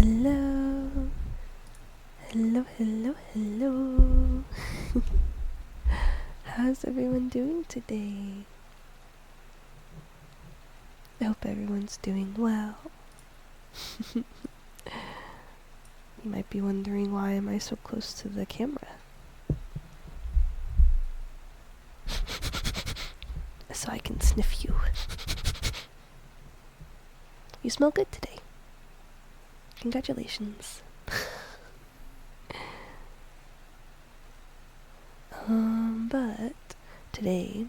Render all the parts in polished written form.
Hello. Hello, hello, hello. How's everyone doing today? I hope everyone's doing well. You might be wondering, why am I so close to the camera? So I can sniff you. You smell good today. Congratulations. But today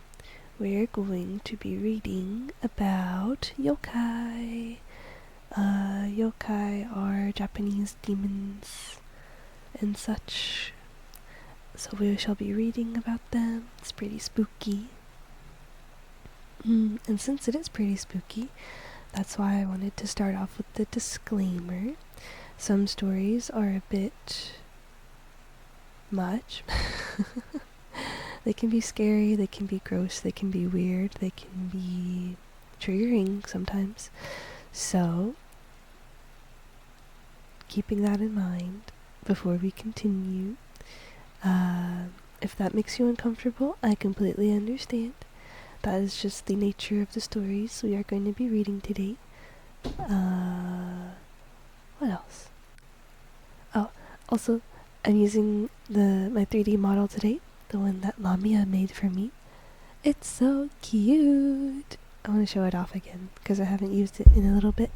we're going to be reading about yokai. Yokai are Japanese demons and such. So we shall be reading about them. It's pretty spooky. And since it is pretty spooky, that's why I wanted to start off with the disclaimer. Some stories are a bit much. They can be scary, they can be gross, they can be weird, they can be triggering sometimes. So, keeping that in mind before we continue, if that makes you uncomfortable, I completely understand. That is just the nature of the stories we are going to be reading today. What else? Oh, also, I'm using my 3D model today, the one that Lamia made for me. It's so cute! I want to show it off again, because I haven't used it in a little bit.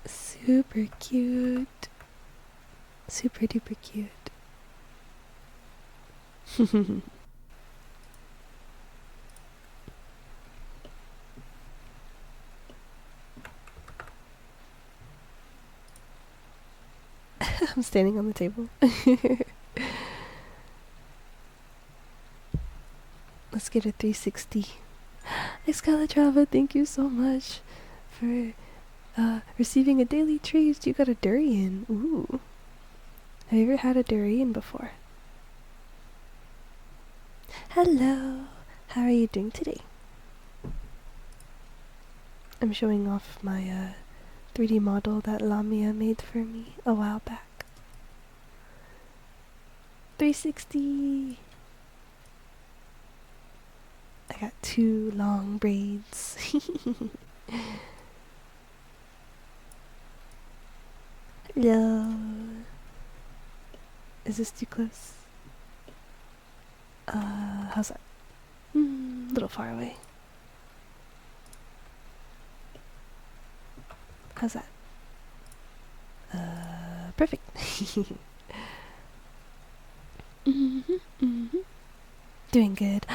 Super cute. Super duper cute. I'm standing on the table. Let's get a 360. Excalatrava, thank you so much for receiving a daily treat. You got a durian. Ooh. Have you ever had a durian before? Hello. How are you doing today? I'm showing off my 3D model that Lamia made for me a while back. 360. I got 2 long braids. Hello. Is this too close? How's that? A little far away. How's that? Perfect. Doing good.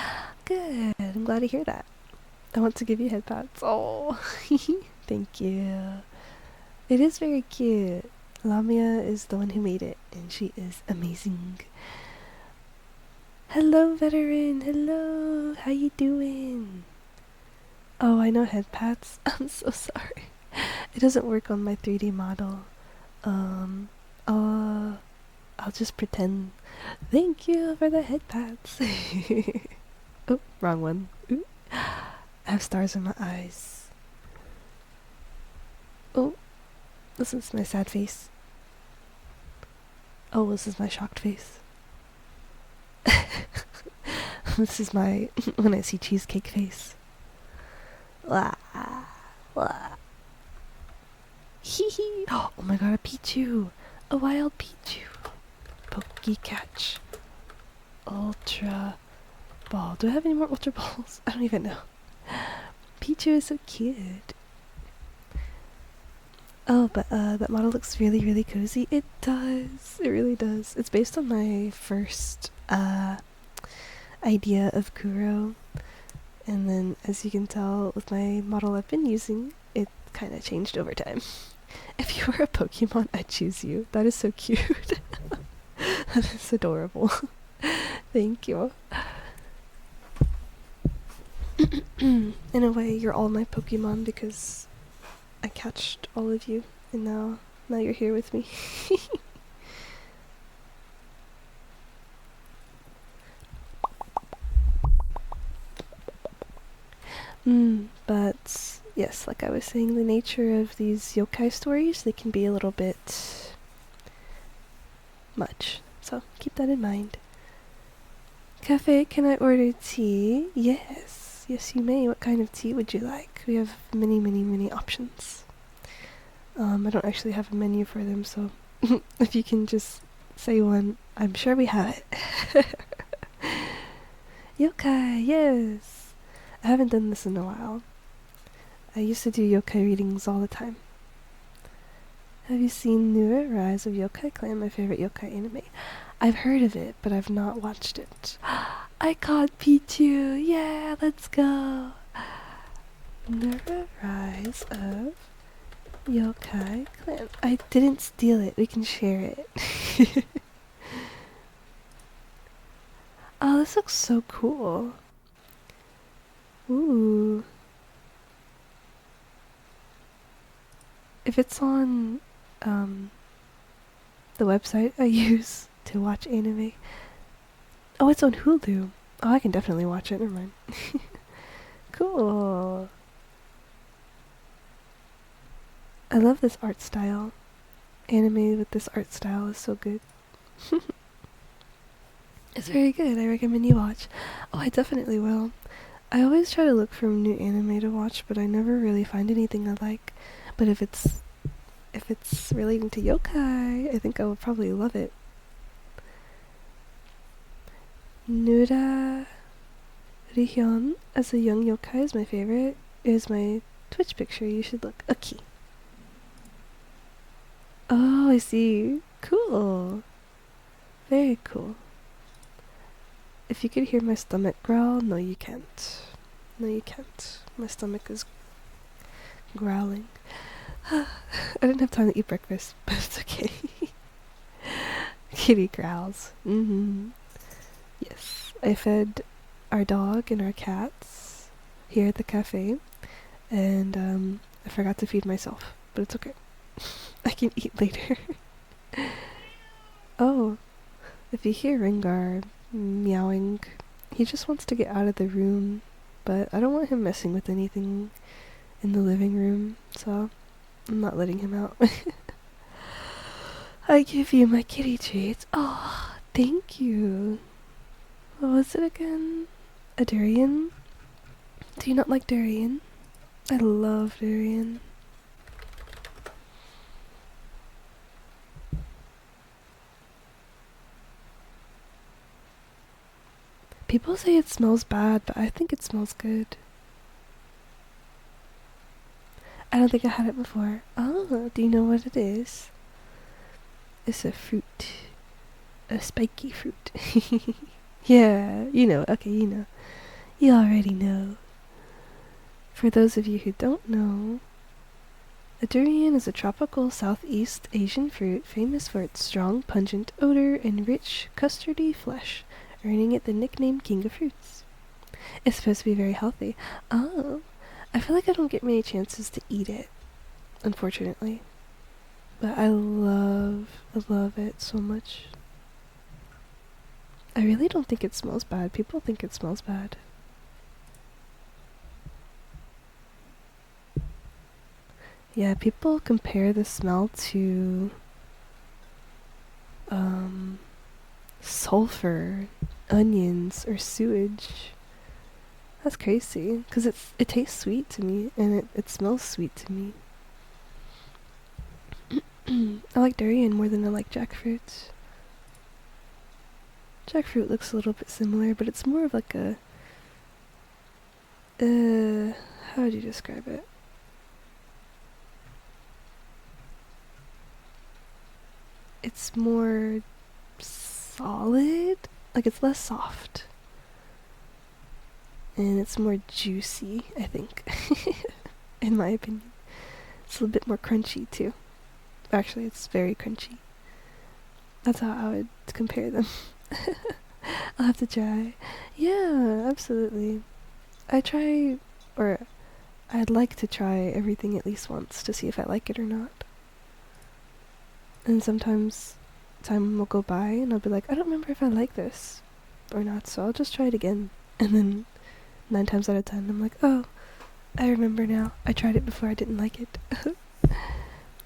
Good. I'm glad to hear that. I want to give you head pats. Oh, thank you. It is very cute. Lamia is the one who made it, and she is amazing. Hello, veteran. Hello. How you doing? Oh, I know head pats. I'm so sorry. It doesn't work on my 3D model. I'll just pretend. Thank you for the head pats. Oh, wrong one. Ooh. I have stars in my eyes. Oh, this is my sad face. Oh, this is my shocked face. This is my when I see cheesecake face. Wah, wah. Hee hee. Oh my god, a Pichu. A wild Pichu. Pokey catch. Ultra ball. Do I have any more ultra balls? I don't even know. Pichu is so cute. Oh, but that model looks really, really cozy. It does. It really does. It's based on my first idea of Kuro. And then, as you can tell with my model I've been using, it kind of changed over time. If you were a Pokemon, I'd choose you. That is so cute. That is adorable. Thank you. In a way, you're all my Pokemon because I catched all of you, and now you're here with me. But yes, like I was saying, the nature of these yokai stories, they can be a little bit much. So keep that in mind. Cafe, can I order tea? Yes. Yes, you may. What kind of tea would you like? We have many, many, many options. I don't actually have a menu for them, so if you can just say one, I'm sure we have it. Yokai, yes! I haven't done this in a while. I used to do yokai readings all the time. Have you seen Newer Rise of Yokai Clan, my favorite yokai anime? I've heard of it, but I've not watched it. I caught Pichu! Yeah, let's go! Newer Rise of Yokai Clan. I didn't steal it, we can share it. Oh, this looks so cool. Ooh. If it's on the website I use to watch anime. Oh, it's on Hulu. Oh, I can definitely watch it. Never mind. Cool. I love this art style. Anime with this art style is so good. It's very good. I recommend you watch. Oh, I definitely will. I always try to look for new anime to watch, but I never really find anything I like. But if it's relating to yokai, I think I would probably love it. Nura Rihyun as a young yokai is my favorite. Is my Twitch picture. You should look. Okay. Oh, I see. Cool. Very cool. If you could hear my stomach growl, no you can't. No you can't. My stomach is growling. I didn't have time to eat breakfast, but it's okay. Kitty growls. Yes. I fed our dog and our cats here at the cafe, and I forgot to feed myself, but it's okay. I can eat later. Oh, if you hear Rengar meowing, he just wants to get out of the room, but I don't want him messing with anything in the living room, so I'm not letting him out. I give you my kitty treats. Oh, thank you. What was it again? A durian? Do you not like durian? I love durian. People say it smells bad, but I think it smells good. I don't think I had it before. Oh, do you know what it is? It's a fruit. A spiky fruit. Yeah, you know. Okay, you know. You already know. For those of you who don't know, a durian is a tropical Southeast Asian fruit famous for its strong, pungent odor and rich, custardy flesh, earning it the nickname King of Fruits. It's supposed to be very healthy. Oh, I feel like I don't get many chances to eat it, unfortunately. But I love it so much. I really don't think it smells bad. People think it smells bad. Yeah, people compare the smell to sulfur, onions, or sewage. That's crazy, because it tastes sweet to me, and it smells sweet to me. I like durian more than I like jackfruit. Jackfruit looks a little bit similar, but it's more of like a... how would you describe it? It's more solid, like it's less soft. And it's more juicy, I think. In my opinion. It's a little bit more crunchy too. Actually, it's very crunchy. That's how I would compare them. I'll have to try. Yeah, absolutely. I'd like to try everything at least once to see if I like it or not. And sometimes time will go by and I'll be like, I don't remember if I like this or not, so I'll just try it again. And then 9 times out of 10, I'm like, oh, I remember now. I tried it before, I didn't like it.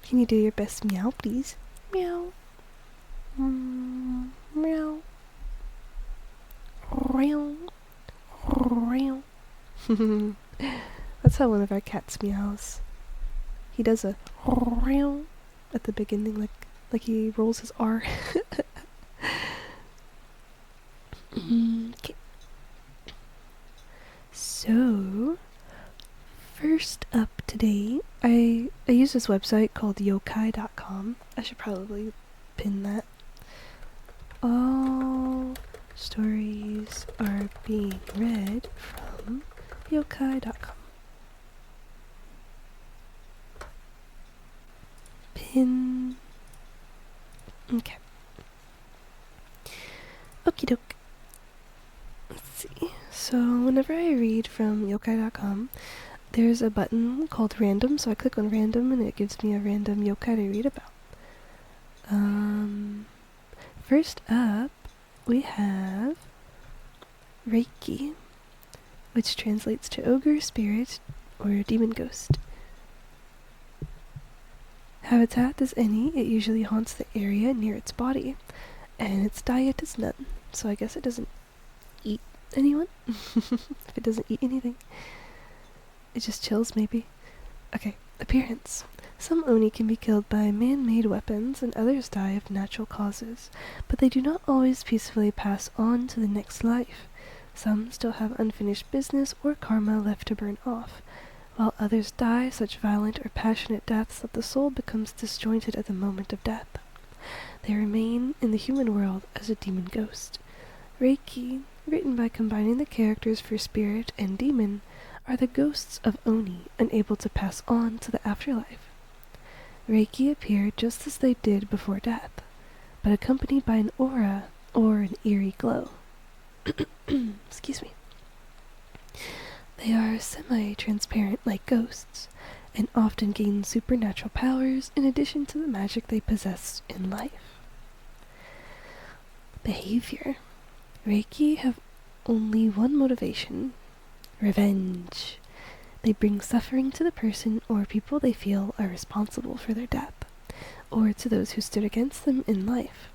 Can you do your best meow, please? Meow. Meow. Meow. Meow. That's how one of our cats meows. He does a meow at the beginning, like he rolls his R. Okay. So, first up today, I use this website called Yokai.com. I should probably pin that. All stories are being read from Yokai.com. Pin. Okay. Okie doke. Let's see. So, whenever I read from Yokai.com, there's a button called random, so I click on random and it gives me a random yokai to read about. First up, we have Reiki, which translates to ogre, spirit, or demon ghost. Habitat is any, it usually haunts the area near its body, and its diet is none, so I guess it doesn't eat anyone? If it doesn't eat anything. It just chills, maybe. Okay, appearance. Some Oni can be killed by man-made weapons and others die of natural causes, but they do not always peacefully pass on to the next life. Some still have unfinished business or karma left to burn off, while others die such violent or passionate deaths that the soul becomes disjointed at the moment of death. They remain in the human world as a demon ghost. Reiki, written by combining the characters for spirit and demon, are the ghosts of Oni unable to pass on to the afterlife. Reiki appear just as they did before death, but accompanied by an aura or an eerie glow. Excuse me. They are semi-transparent like ghosts, and often gain supernatural powers in addition to the magic they possess in life. Behavior. Reiki have only one motivation: revenge. They bring suffering to the person or people they feel are responsible for their death, or to those who stood against them in life.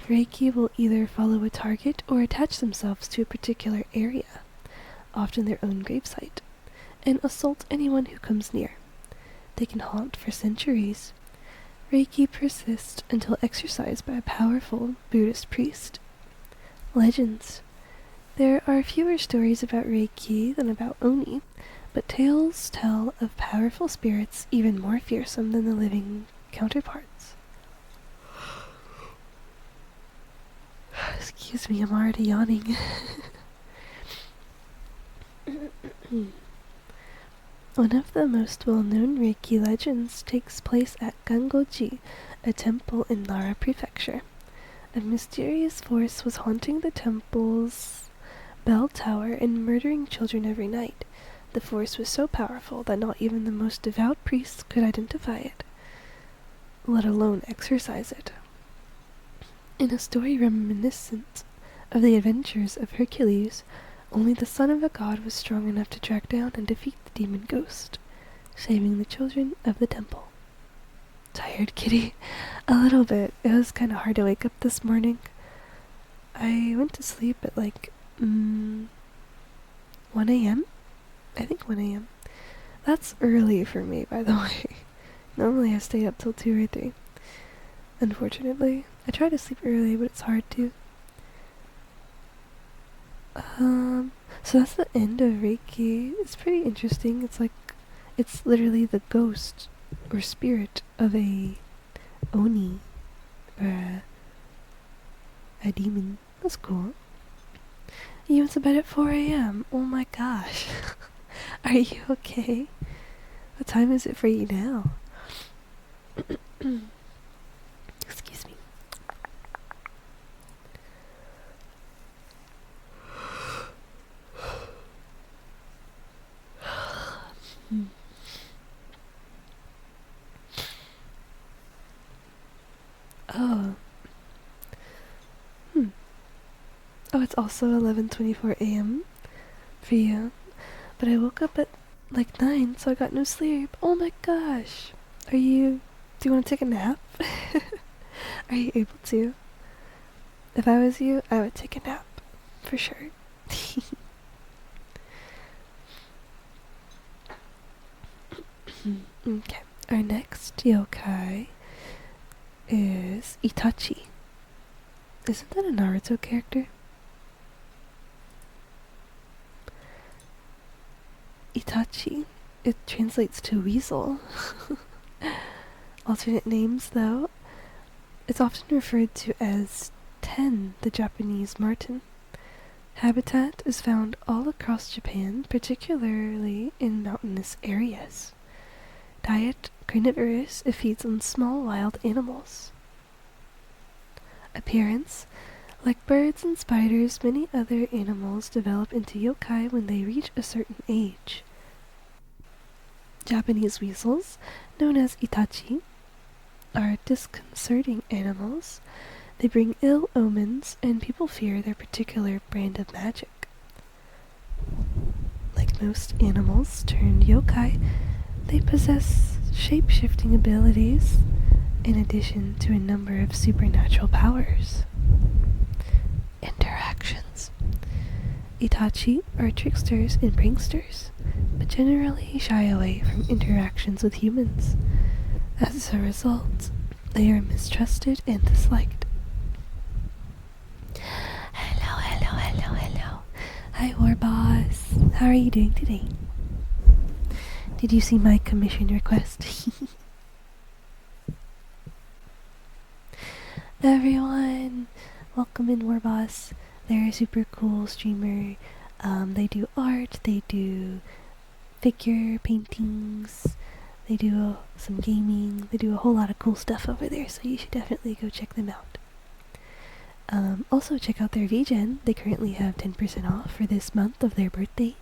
Reiki will either follow a target or attach themselves to a particular area, often their own gravesite, and assault anyone who comes near. They can haunt for centuries. Reiki persists until exorcised by a powerful Buddhist priest. Legends. There are fewer stories about Reiki than about Oni, but tales tell of powerful spirits even more fearsome than the living counterparts. Excuse me, I'm already yawning. One of the most well-known Reiki legends takes place at Gangoji, a temple in Nara Prefecture. A mysterious force was haunting the temple's bell tower and murdering children every night. The force was so powerful that not even the most devout priests could identify it, let alone exorcise it. In a story reminiscent of the adventures of Hercules, only the son of a god was strong enough to track down and defeat the demon ghost, saving the children of the temple. Tired, kitty? A little bit. It was kind of hard to wake up this morning. I went to sleep at 1 a.m.? I think 1 a.m. That's early for me, by the way. Normally I stay up till 2 or 3. Unfortunately, I try to sleep early, but it's hard to. So that's the end of Reiki. It's pretty interesting. It's literally the ghost or spirit of a Oni or a demon. That's cool. You went to bed at 4 a.m. Oh my gosh. Are you okay? What time is it for you now? Excuse me. Oh. Oh, it's also 11:24 a.m. for you. But I woke up at like 9, so I got no sleep. Oh my gosh. Do you want to take a nap? Are you able to? If I was you, I would take a nap. For sure. Okay. Our next yokai is Itachi. Isn't that a Naruto character? Itachi. It translates to weasel. Alternate names, though. It's often referred to as ten, the Japanese marten. Habitat is found all across Japan, particularly in mountainous areas. Diet carnivorous, it feeds on small wild animals. Appearance: like birds and spiders, many other animals develop into yokai when they reach a certain age. Japanese weasels, known as itachi, are disconcerting animals. They bring ill omens, and people fear their particular brand of magic. Like most animals turned yokai, they possess shape-shifting abilities, in addition to a number of supernatural powers. Interactions: Itachi are tricksters and pranksters, but generally shy away from interactions with humans. As a result, they are mistrusted and disliked. Hello, hello, hello, hello. Hi, War Boss. How are you doing today? Did you see my commission request? Everyone, welcome in, War Boss. They're a super cool streamer. They do art, they do figure paintings, they do some gaming, they do a whole lot of cool stuff over there, so you should definitely go check them out. Also check out their VGen. They currently have 10% off for this month of their birthday.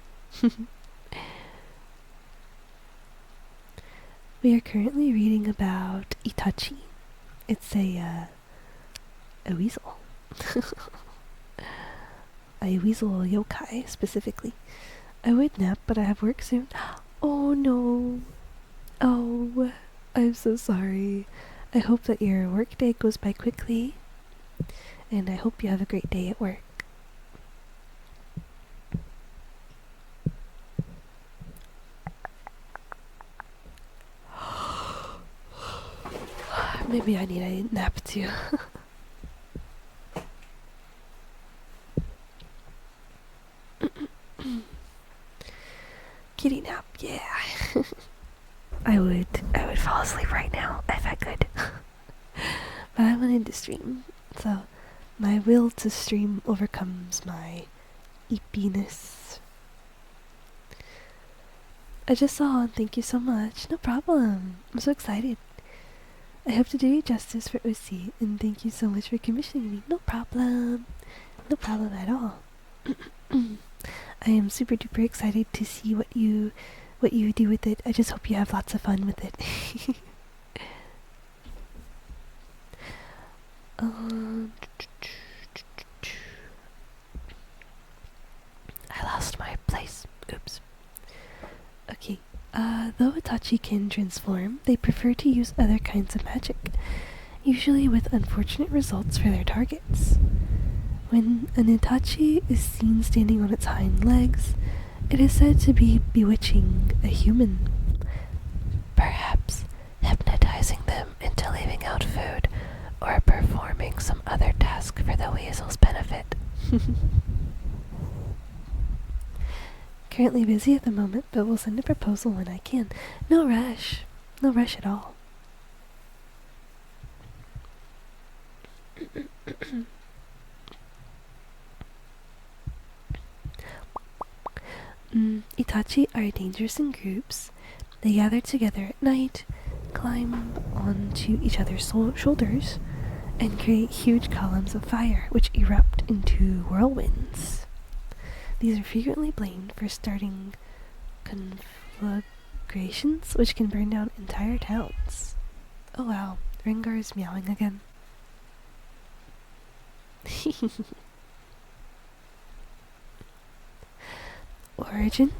We are currently reading about Itachi. It's a weasel. A weasel yokai, specifically. I would nap, but I have work soon. Oh no. Oh, I'm so sorry. I hope that your work day goes by quickly, and I hope you have a great day at work. Maybe I need a nap too. Kitty nap, yeah. I would fall asleep right now if I could. But I wanted to stream, so my will to stream overcomes my eepiness. I just saw, and thank you so much. No problem. I'm so excited. I hope to do you justice for OC, and thank you so much for commissioning me. No problem. No problem at all. I am super duper excited to see what you do with it. I just hope you have lots of fun with it. I lost my place. Oops. Okay. Though Itachi can transform, they prefer to use other kinds of magic, usually with unfortunate results for their targets. When an Itachi is seen standing on its hind legs, it is said to be bewitching a human, perhaps hypnotizing them into leaving out food or performing some other task for the weasel's benefit. Currently busy at the moment, but will send a proposal when I can. No rush. No rush at all. Itachi are dangerous in groups. They gather together at night, climb onto each other's shoulders, and create huge columns of fire which erupt into whirlwinds. These are frequently blamed for starting conflagrations which can burn down entire towns. Oh wow, Rengar is meowing again. Origin: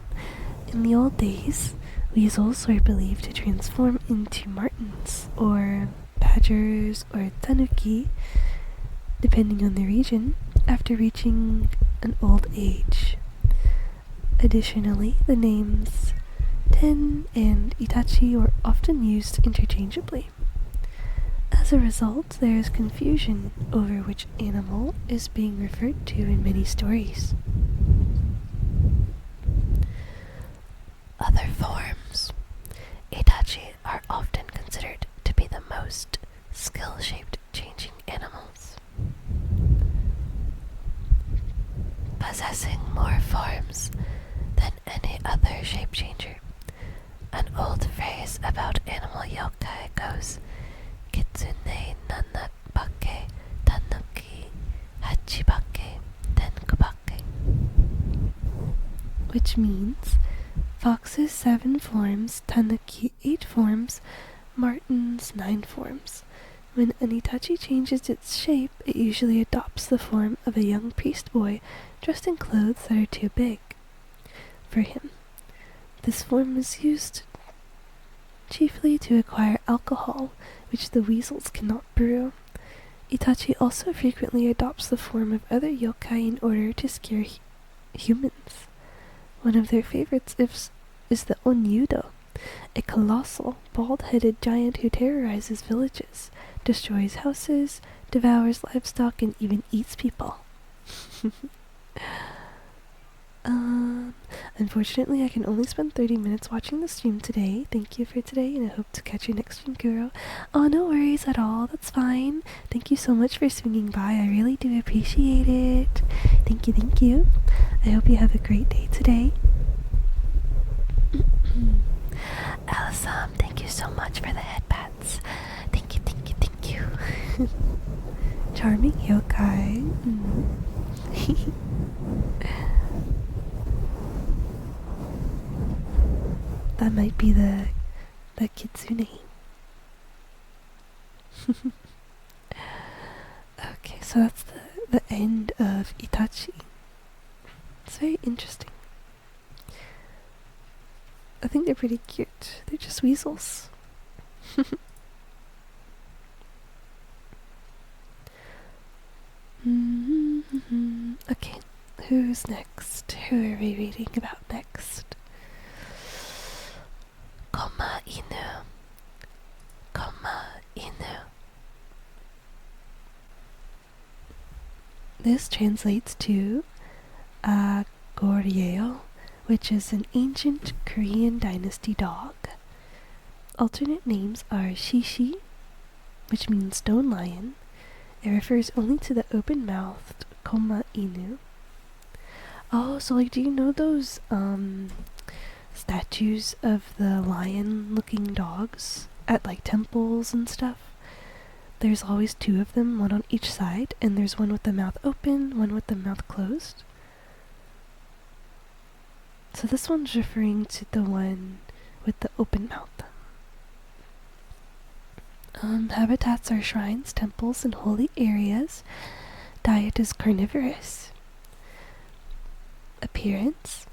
In the old days, weasels were believed to transform into martens, or badgers, or tanuki, depending on the region, after reaching an old age. Additionally, the names Ten and Itachi are often used interchangeably. As a result, there is confusion over which animal is being referred to in many stories. Other forms. Itachi are often considered to be the most skill-shaped changing animals, possessing more forms than any other shape changer. An old phrase about animal yokai goes, Kitsune nanabake tanuki hachibake tenkubake, which means foxes 7 forms, tanuki 8 forms, martens 9 forms. When an Itachi changes its shape, it usually adopts the form of a young priest boy dressed in clothes that are too big for him. This form is used chiefly to acquire alcohol, which the weasels cannot brew. Itachi also frequently adopts the form of other yokai in order to scare humans. One of their favorites is the Onyudo, a colossal, bald-headed giant who terrorizes villages, destroys houses, devours livestock, and even eats people. Unfortunately, I can only spend 30 minutes watching the stream today. Thank you for today, and I hope to catch you next stream, Kuro. Oh, no worries at all. That's fine. Thank you so much for swinging by. I really do appreciate it. Thank you, thank you. I hope you have a great day today. Alisam, thank you so much for the headpats. Thank you, thank you, thank you. Charming yokai. That might be the kitsune. Okay, so that's the end of Itachi. It's very interesting. I think they're pretty cute. They're just weasels. Okay, who's next? Who are we reading about next? Koma Inu. Koma Inu. This translates to Goryeo, which is an ancient Korean dynasty dog. Alternate names are Shishi, which means stone lion. It refers only to the open-mouthed Koma Inu. Oh, so like, do you know those statues of the lion-looking dogs at like temples and stuff? There's always 2 of them, one on each side, and there's one with the mouth open, one with the mouth closed. So this one's referring to the one with the open mouth. Habitats are shrines, temples, and holy areas. Diet is carnivorous. Appearance.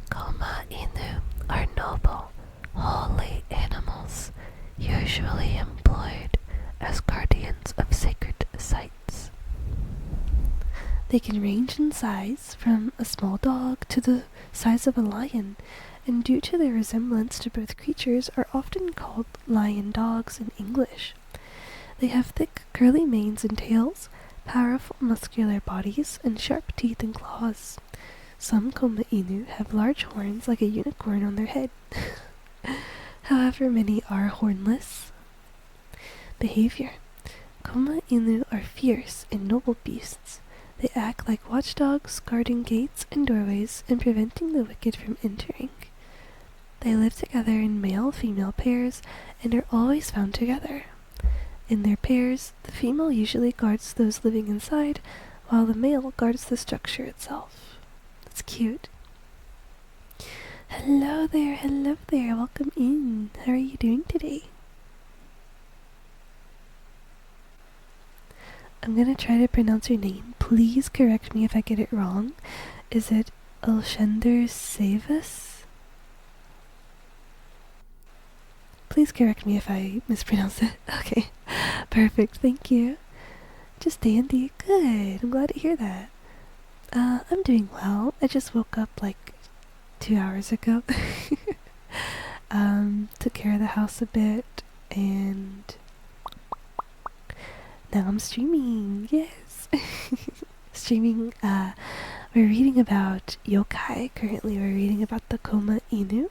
Koma Inu are noble, holy animals, usually employed as guardians of sacred sites. They can range in size from a small dog to the size of a lion, and due to their resemblance to both creatures are often called lion dogs in English. They have thick curly manes and tails, powerful muscular bodies, and sharp teeth and claws. Some Koma Inu have large horns like a unicorn on their head. However, many are hornless. Behavior. Koma Inu are fierce and noble beasts. They act like watchdogs, guarding gates and doorways and preventing the wicked from entering. They live together in male-female pairs and are always found together. In their pairs, the female usually guards those living inside, while the male guards the structure itself. That's cute. Hello there, welcome in. How are you doing today? I'm gonna try to pronounce your name. Please correct me if I get it wrong. Is it Elshender Savus? Please correct me if I mispronounce it. Okay, perfect, thank you. Just dandy. Good, I'm glad to hear that. I'm doing well. I just woke up like 2 hours ago. Took care of the house a bit, and now I'm streaming. Yes. Streaming, we're reading about Yokai. Currently, we're reading about the Koma Inu,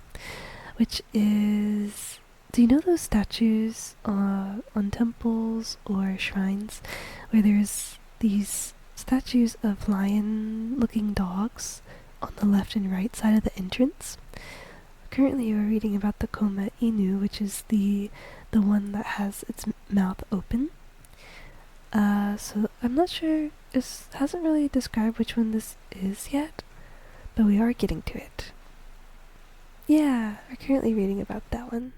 which is. Do you know those statues on temples or shrines where there's these statues of lion-looking dogs on the left and right side of the entrance? Currently, we're reading about the Koma Inu, which is the one that has its mouth open. So I'm not sure. It hasn't really described which one this is yet, but we are getting to it. Yeah, we're currently reading about that one.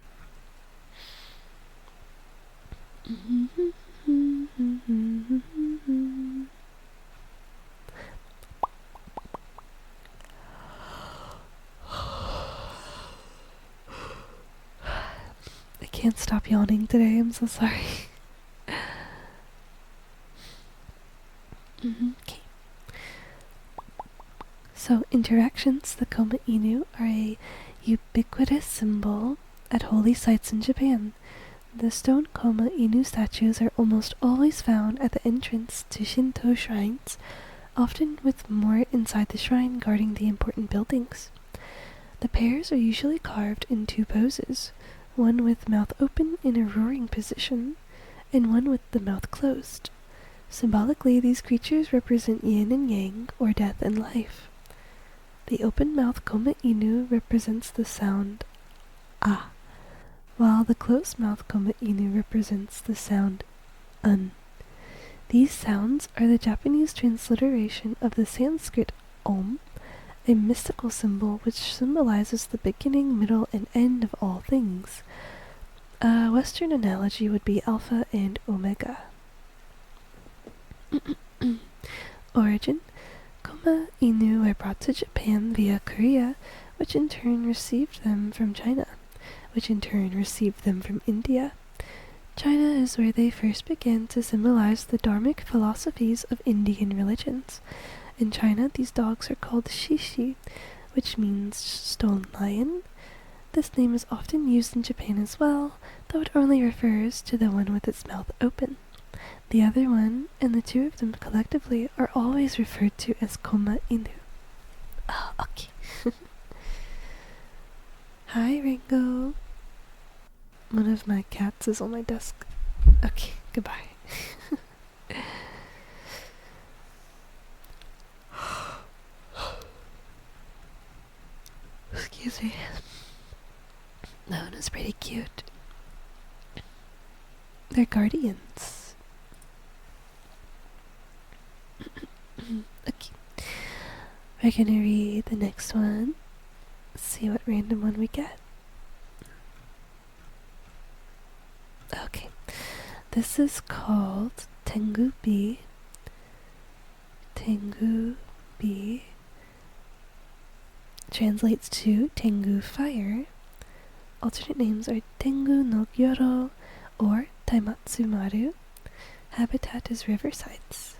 I can't stop yawning today, I'm so sorry. Okay. So, interactions, the Koma Inu, are a ubiquitous symbol at holy sites in Japan. The stone Koma Inu statues are almost always found at the entrance to Shinto shrines, often with more inside the shrine guarding the important buildings. The pairs are usually carved in two poses, one with mouth open in a roaring position, and one with the mouth closed. Symbolically, these creatures represent yin and yang, or death and life. The open mouth Koma Inu represents the sound ah, while the closed mouth Koma Inu represents the sound un. These sounds are the Japanese transliteration of the Sanskrit om, a mystical symbol which symbolizes the beginning, middle, and end of all things. A Western analogy would be alpha and omega. Origin: Koma Inu were brought to Japan via Korea, which in turn received them from China, which in turn received them from India. China is where they first began to symbolize the dharmic philosophies of Indian religions. In China, these dogs are called shishi, which means stone lion. This name is often used in Japan as well, though it only refers to the one with its mouth open. The other one, and the two of them collectively, are always referred to as Koma Inu. Oh, okay. Hi, Ringo. One of my cats is on my desk. Okay, goodbye. Excuse me. That one is pretty cute. They're guardians. Okay. We're gonna read the next one. See what random one we get. Okay. This is called Tengu Bi. Tengu Bi translates to Tengu Fire. Alternate names are Tengu no Gyoro or Taimatsu Maru. Habitat is riversides.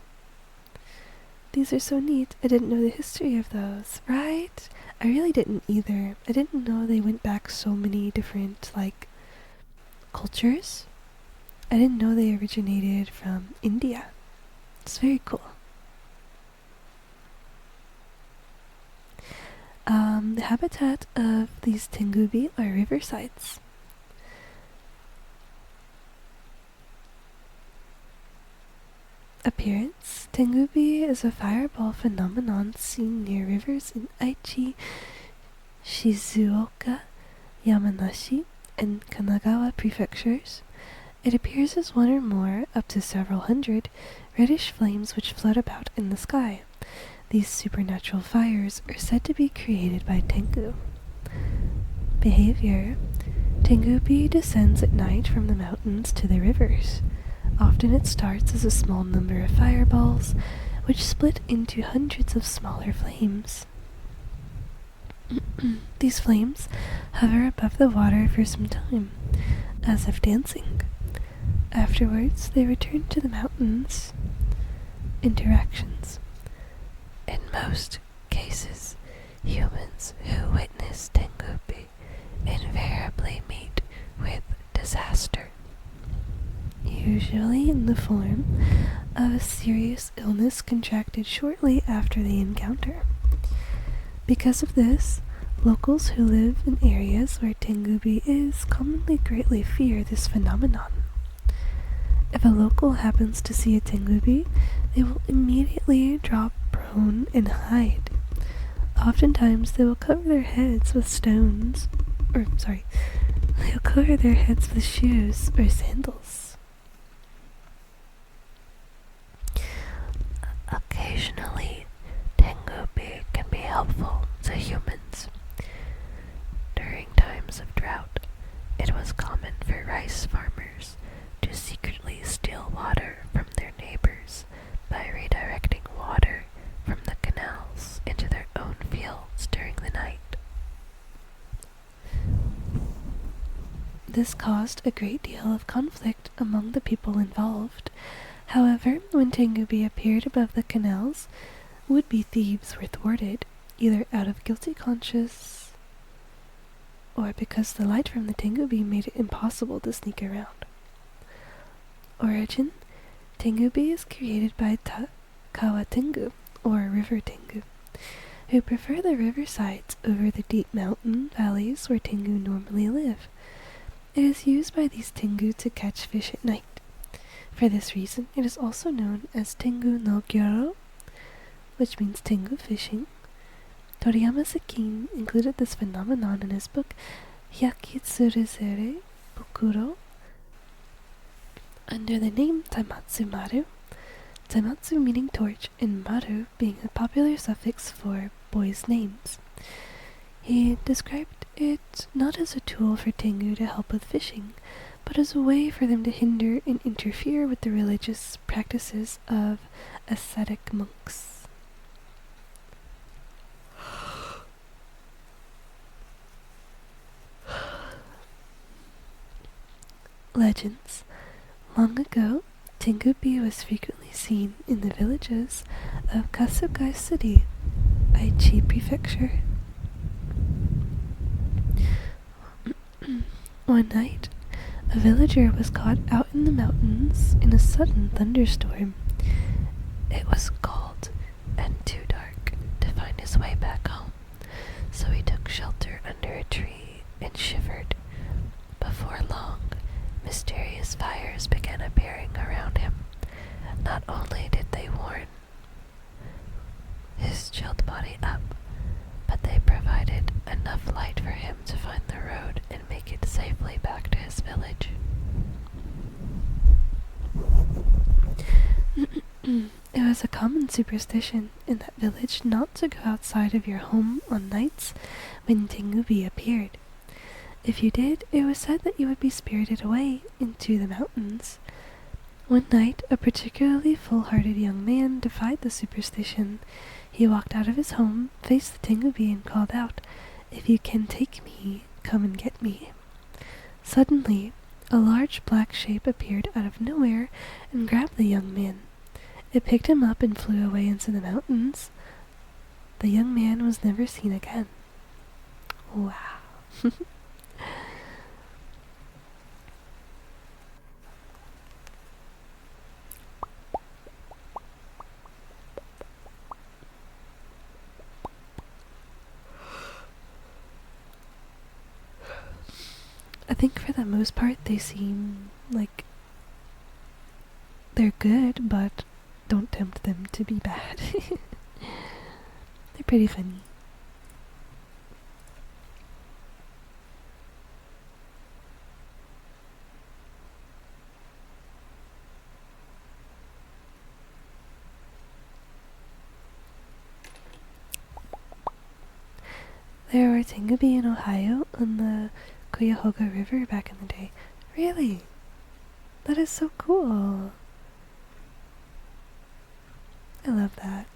These are so neat. I didn't know the history of those, right? I really didn't either. I didn't know they went back so many different, cultures. I didn't know they originated from India. It's very cool. The habitat of these tengubi are riversides. Appearance: Tengubi is a fireball phenomenon seen near rivers in Aichi, Shizuoka, Yamanashi, and Kanagawa prefectures. It appears as one or more, up to several hundred, reddish flames which float about in the sky. These supernatural fires are said to be created by Tengu. Behavior: Tengubi descends at night from the mountains to the rivers. Often it starts as a small number of fireballs, which split into hundreds of smaller flames. These flames hover above the water for some time, as if dancing. Afterwards, they return to the mountains. Interactions. In most cases, humans who witness Tengubi invariably meet with disaster, usually in the form of a serious illness contracted shortly after the encounter. Because of this, locals who live in areas where Tengubi is commonly greatly fear this phenomenon. If a local happens to see a Tengubi, they will immediately drop prone and hide. Oftentimes they will cover their heads with they'll cover their heads with shoes or sandals. Occasionally, Tengubi can be helpful to humans. During times of drought, it was common for rice farmers to secretly steal water from their neighbors by redirecting water from the canals into their own fields during the night. This caused a great deal of conflict among the people involved. However, when Tengubi appeared above the canals, would-be thieves were thwarted, either out of guilty conscience or because the light from the Tengubi made it impossible to sneak around. Origin: Tengubi is created by Kawa Tengu, or River Tengu, who prefer the riversides over the deep mountain valleys where Tengu normally live. It is used by these Tengu to catch fish at night. For this reason, it is also known as Tengu no Gyoro, which means Tengu fishing. Toriyama Sakin included this phenomenon in his book Hyakitsurezere Bukuro under the name Taimatsu Maru, Taimatsu meaning torch and Maru being a popular suffix for boys' names. He described it not as a tool for Tengu to help with fishing, but as a way for them to hinder and interfere with the religious practices of ascetic monks. Legends. Long ago, Tengubi was frequently seen in the villages of Kasugai City, Aichi Prefecture. One night, a villager was caught out in the mountains in a sudden thunderstorm. It was cold and too dark to find his way back home, so he took shelter under a tree and shivered. Before long, mysterious fires began appearing around him. Not only did they warm his chilled body up, but they provided enough light for him to find the road and make it safely back to his village. It was a common superstition in that village not to go outside of your home on nights when Tengubi appeared. If you did, it was said that you would be spirited away into the mountains. One night, a particularly full-hearted young man defied the superstition. He walked out of his home, faced the Tengubi, and called out, "If you can take me, come and get me." Suddenly, a large black shape appeared out of nowhere and grabbed the young man. It picked him up and flew away into the mountains. The young man was never seen again. Wow. I think for the most part they seem like they're good, but don't tempt them to be bad. They're pretty funny. There were Tengubi in Ohio on the Cuyahoga River back in the day. Really? That is so cool. I love that.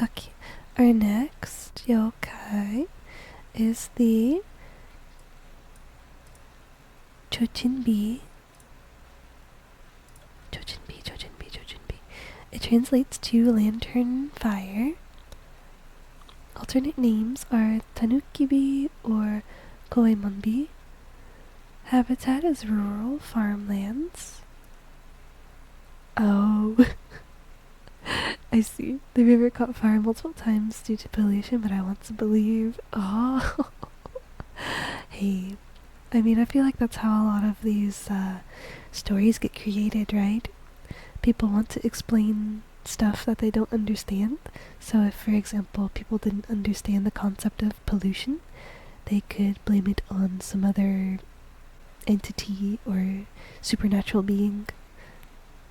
Okay, our next yokai is the Chojinbi. Chojinbi. It translates to lantern fire. Alternate names are Tanukibi or Koemonbi. Habitat is rural farmlands. Oh, I see. The river caught fire multiple times due to pollution, but I want to believe. Oh, hey. I mean, I feel like that's how a lot of these stories get created, right? People want to explain stuff that they don't understand. So if, for example, people didn't understand the concept of pollution, they could blame it on some other entity or supernatural being.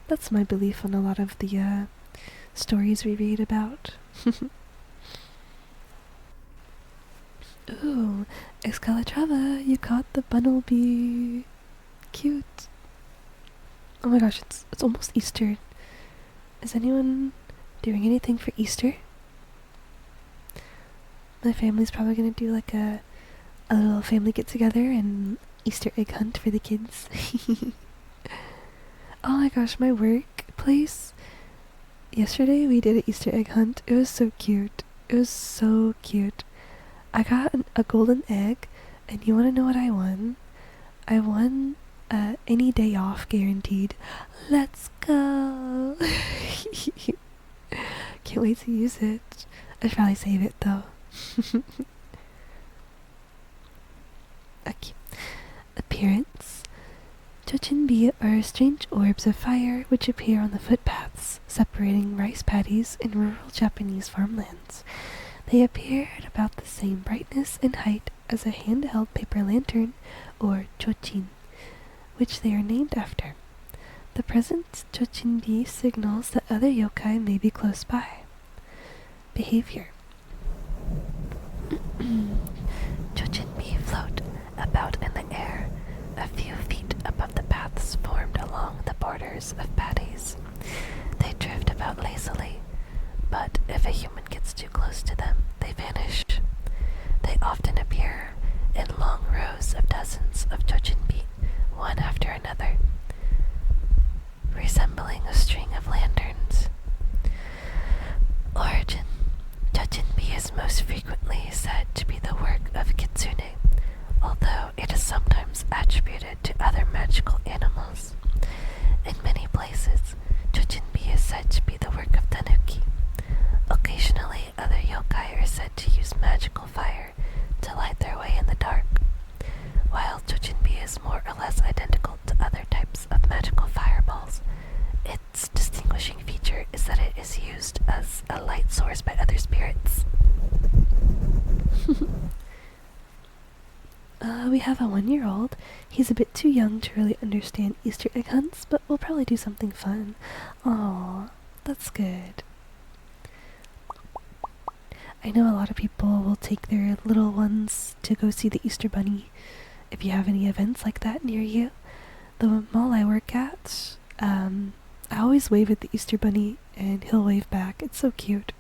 That's my belief on a lot of the stories we read about. Ooh, Excalatrava, you caught the bunnelby. Cute. Oh my gosh, it's almost Easter. Is anyone doing anything for Easter? My family's probably gonna do like a little family get together and Easter egg hunt for the kids. Oh my gosh, my workplace. Yesterday we did an Easter egg hunt. It was so cute. It was so cute. I got a golden egg, and you want to know what I won? I won any day off guaranteed. Let's go! Can't wait to use it. I should probably save it though. Okay. Appearance. Chochinbi are strange orbs of fire which appear on the footpaths separating rice paddies in rural Japanese farmlands. They appear at about the same brightness and height as a handheld paper lantern, or chochin, which they are named after. The present chochinbi signals that other yokai may be close by. Behavior. Chochinbi float about in the air, a few feet above the paths formed along the borders of paddies. They drift about lazily, but if a human gets too close to them, they vanish. They often appear in long rows of dozens of chochinbi, one after another, resembling a string of lanterns. Origin. Chochinbi is most frequently said to be the work of kitsune, although it is sometimes attributed to other magical animals. In many places, chochinbi is said to be the work of tanuki. Occasionally, other yokai are said to use magical fire to light their way in the dark. While chochinbi is more or less identical to other types of magical fireballs, its distinguishing feature is that it is used as a light source by other spirits. We have a 1-year-old. He's a bit too young to really understand Easter egg hunts, but we'll probably do something fun. Aw, that's good. I know a lot of people will take their little ones to go see the Easter Bunny. If you have any events like that near you, the mall I work at, I always wave at the Easter Bunny and he'll wave back. It's so cute.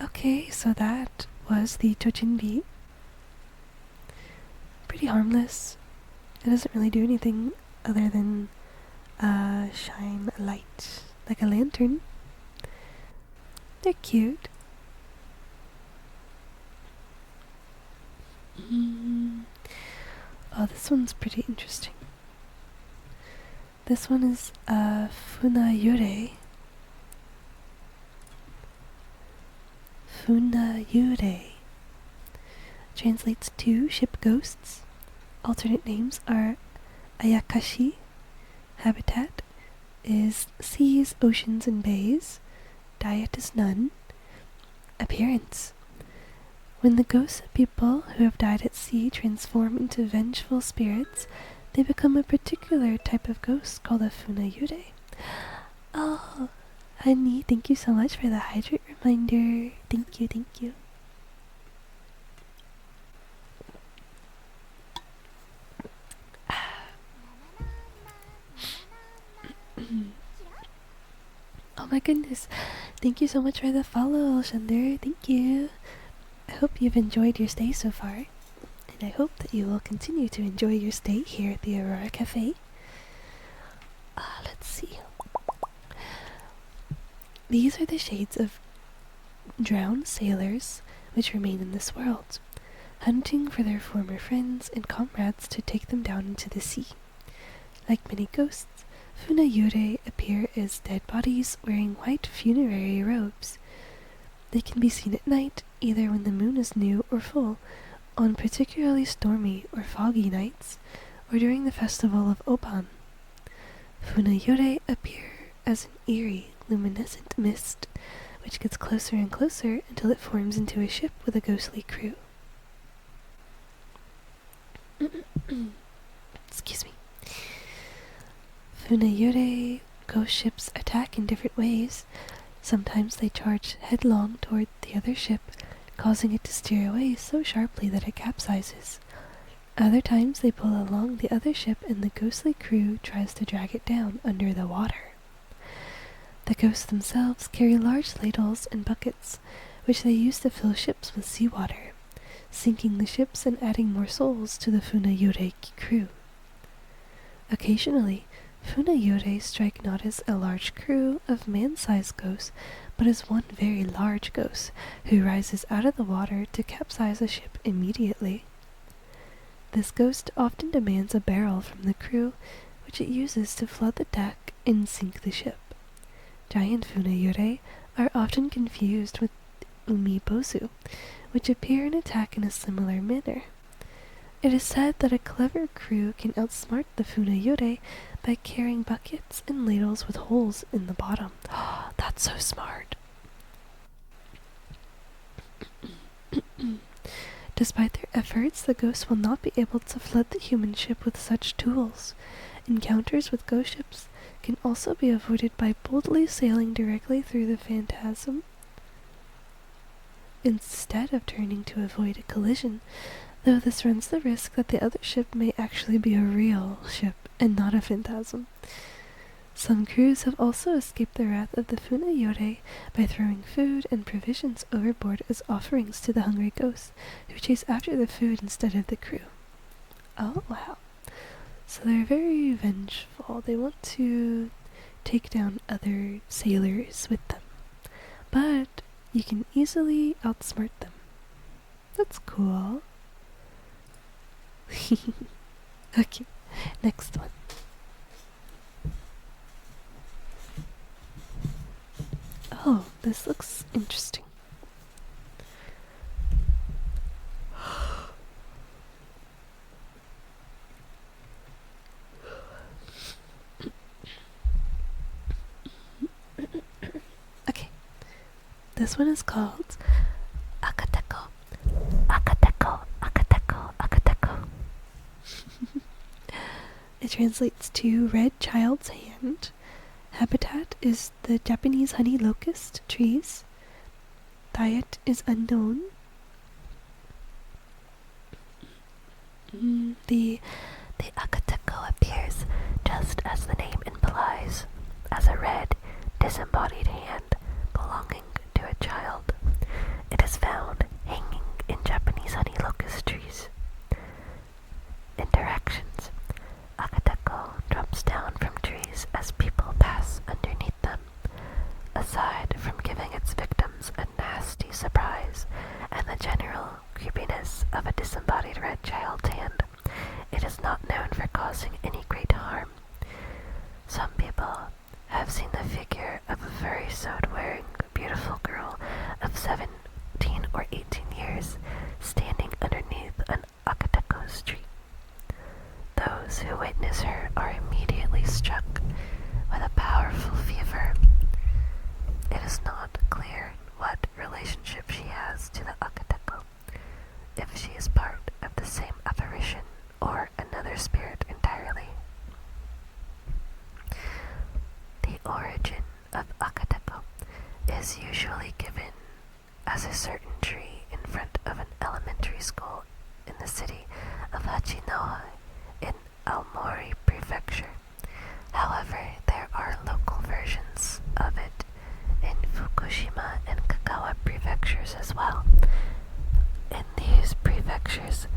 Okay, so that was the chochinbi. Pretty harmless. It doesn't really do anything other than shine a light like a lantern. They're cute. Oh, this one's pretty interesting. This one is Funayure. Funayure translates to ship ghosts. Alternate names are Ayakashi. Habitat is seas, oceans, and bays. Diet is none. Appearance. When the ghosts of people who have died at sea transform into vengeful spirits, they become a particular type of ghost called a funayure. Oh, honey, thank you so much for the hydrate reminder. Thank you, thank you. my goodness. Thank you so much for the follow, Shander. Thank you. I hope you've enjoyed your stay so far. And I hope that you will continue to enjoy your stay here at the Aurora Cafe. Let's see. These are the shades of drowned sailors which remain in this world, hunting for their former friends and comrades to take them down into the sea. Like many ghosts, Funayure appear as dead bodies wearing white funerary robes. They can be seen at night, either when the moon is new or full, on particularly stormy or foggy nights, or during the festival of Oban. Funayure appear as an eerie, luminescent mist, which gets closer and closer until it forms into a ship with a ghostly crew. Excuse me. Funayure ghost ships attack in different ways. Sometimes they charge headlong toward the other ship, causing it to steer away so sharply that it capsizes. Other times they pull along the other ship and the ghostly crew tries to drag it down under the water. The ghosts themselves carry large ladles and buckets, which they use to fill ships with seawater, sinking the ships and adding more souls to the Funayure crew. Occasionally, Funayure strike not as a large crew of man-sized ghosts, but as one very large ghost who rises out of the water to capsize a ship immediately. This ghost often demands a barrel from the crew, which it uses to flood the deck and sink the ship. Giant Funayure are often confused with Umibozu, which appear and attack in a similar manner. It is said that a clever crew can outsmart the Funayure by carrying buckets and ladles with holes in the bottom. That's so smart. Despite their efforts, the ghosts will not be able to flood the human ship with such tools. Encounters with ghost ships can also be avoided by boldly sailing directly through the phantasm instead of turning to avoid a collision, though this runs the risk that the other ship may actually be a real ship and not a phantasm. Some crews have also escaped the wrath of the Funayure by throwing food and provisions overboard as offerings to the hungry ghosts, who chase after the food instead of the crew. Oh, wow. So they're very vengeful. They want to take down other sailors with them. But you can easily outsmart them. That's cool. Okay, next one. Oh, this looks interesting. Okay, this one is called Akateko. Akateko, Akateko, Akateko. It translates to red child's hand. Habitat is the Japanese honey locust trees. Diet is unknown. The Akateko appears, just as the name implies, as a red, disembodied hand belonging to a child. It is found hanging in Japanese honey locust trees. Interactions. Akateko drops down from trees as people pass underneath them. Aside from giving its victims a nasty surprise and the general creepiness of a disembodied red child's hand, it is not known for causing any great harm. Some people have seen the figure of a furry-sewed wearing beautiful girl of 17 or 18 years standing underneath an Akateko's tree. Those who witness her are immediately struck with a powerful fever. It is not clear what relationship she has to the Akateko, if she is part of the same apparition or another spirit entirely. The origin of Akateko is usually given as a certain tree in front of an elementary school in the city of Hachinohe in Aomori Prefecture. However, there are local versions of it prefectures as well. In these prefectures,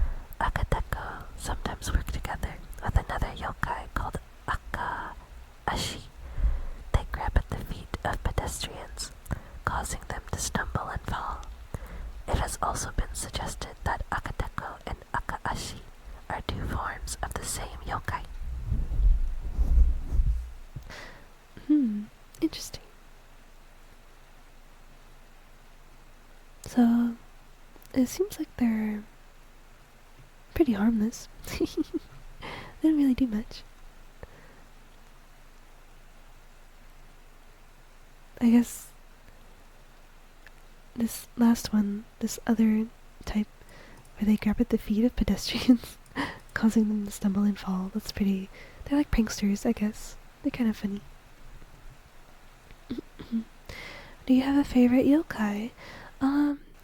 Akateko sometimes work together with another yokai called Akaashi. They grab at the feet of pedestrians, causing them to stumble and fall. It has also been suggested that Akateko and Akaashi are two forms of the same yokai. Interesting. So, it seems like they're pretty harmless. They don't really do much. I guess this last one, this other type, where they grab at the feet of pedestrians, causing them to stumble and fall, that's pretty... They're like pranksters, I guess. They're kind of funny. Do you have a favorite yokai?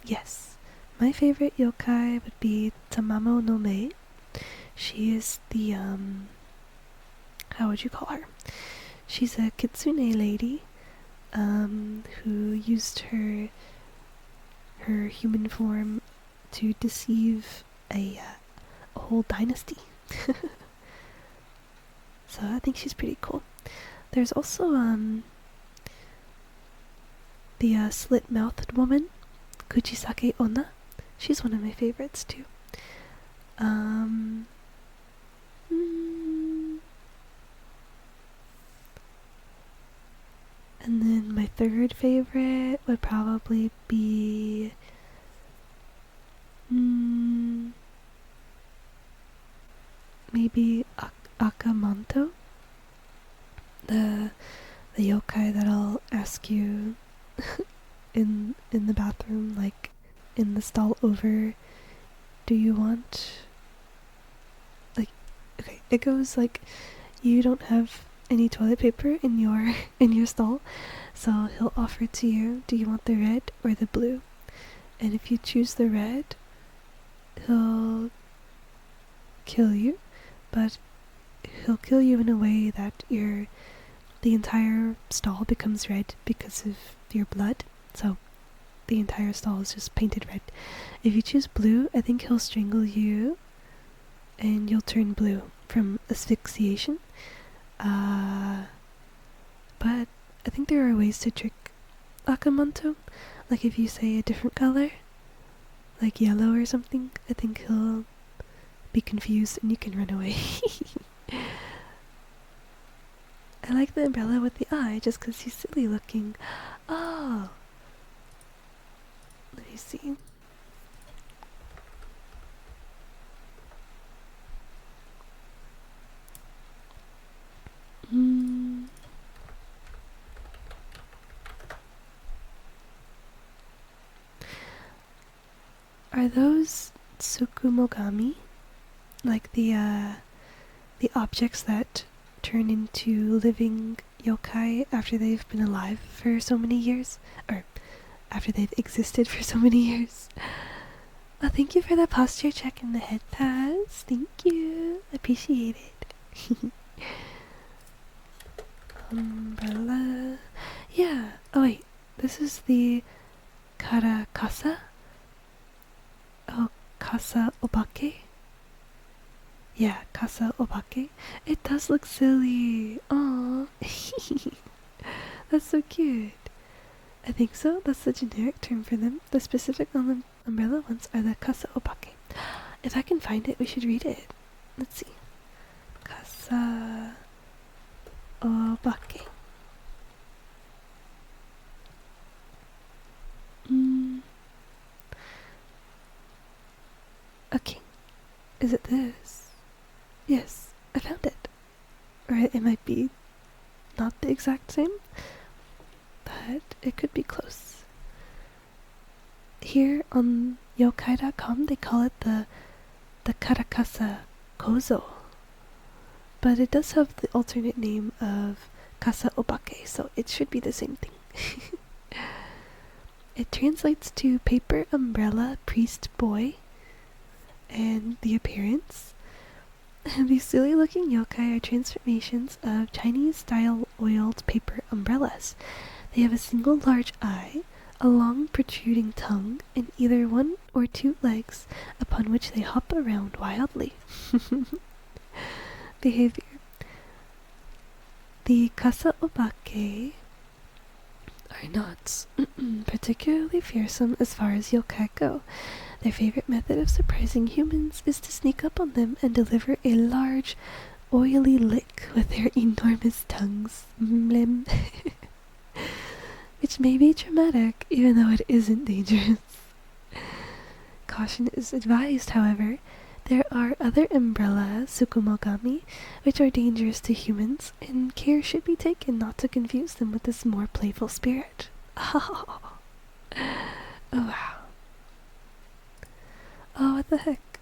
Yes. My favorite yokai would be Tamamo no Mei. She is the, how would you call her? She's a kitsune lady, who used her human form to deceive a whole dynasty. So I think she's pretty cool. There's also, the slit-mouthed woman, Kuchisake Onna. She's one of my favorites too. And then my third favorite would probably be maybe Akamanto, the yokai that I'll ask you in the bathroom, like in the stall over, do you want, like, okay, it goes like, you don't have any toilet paper in your stall, so he'll offer to you, do you want the red or the blue? And if you choose the red, he'll kill you, but he'll kill you in a way that the entire stall becomes red because of your blood. So the entire stall is just painted red. If you choose blue, I think he'll strangle you and you'll turn blue from asphyxiation. But I think there are ways to trick Akamanto. Like if you say a different color, like yellow or something, I think he'll be confused and you can run away. I like the umbrella with the eye just because he's silly looking. Oh! Let me see. Are those Tsukumogami? Like the objects that turn into living yokai after they've been alive for so many years? Or after they've existed for so many years? Oh, thank you for the posture check and the head pass. Thank you. Appreciate it. Umbrella. Yeah. Oh wait. This is the Karakasa? Oh, Kasa Obake? Yeah, Kasa Obake. It does look silly. Aww. That's so cute. I think so. That's the generic term for them. The specific umbrella ones are the Kasa Obake. If I can find it, we should read it. Let's see. Kasa Obake. Okay. Is it this? Yes, I found it. Or it might be not the exact same, but it could be close. Here on yokai.com they call it the Karakasa Kozo, but it does have the alternate name of Kasa Obake, so it should be the same thing. It translates to paper umbrella priest boy, and the appearance. These silly looking yokai are transformations of Chinese style oiled paper umbrellas. They have a single large eye, a long protruding tongue, and either one or two legs upon which they hop around wildly. Behavior. The Kasaobake are not particularly fearsome as far as yokai go. Their favorite method of surprising humans is to sneak up on them and deliver a large, oily lick with their enormous tongues. Which may be traumatic, even though it isn't dangerous. Caution is advised, however. There are other umbrella Tsukumogami, which are dangerous to humans, and care should be taken not to confuse them with this more playful spirit. Oh wow. Oh, what the heck?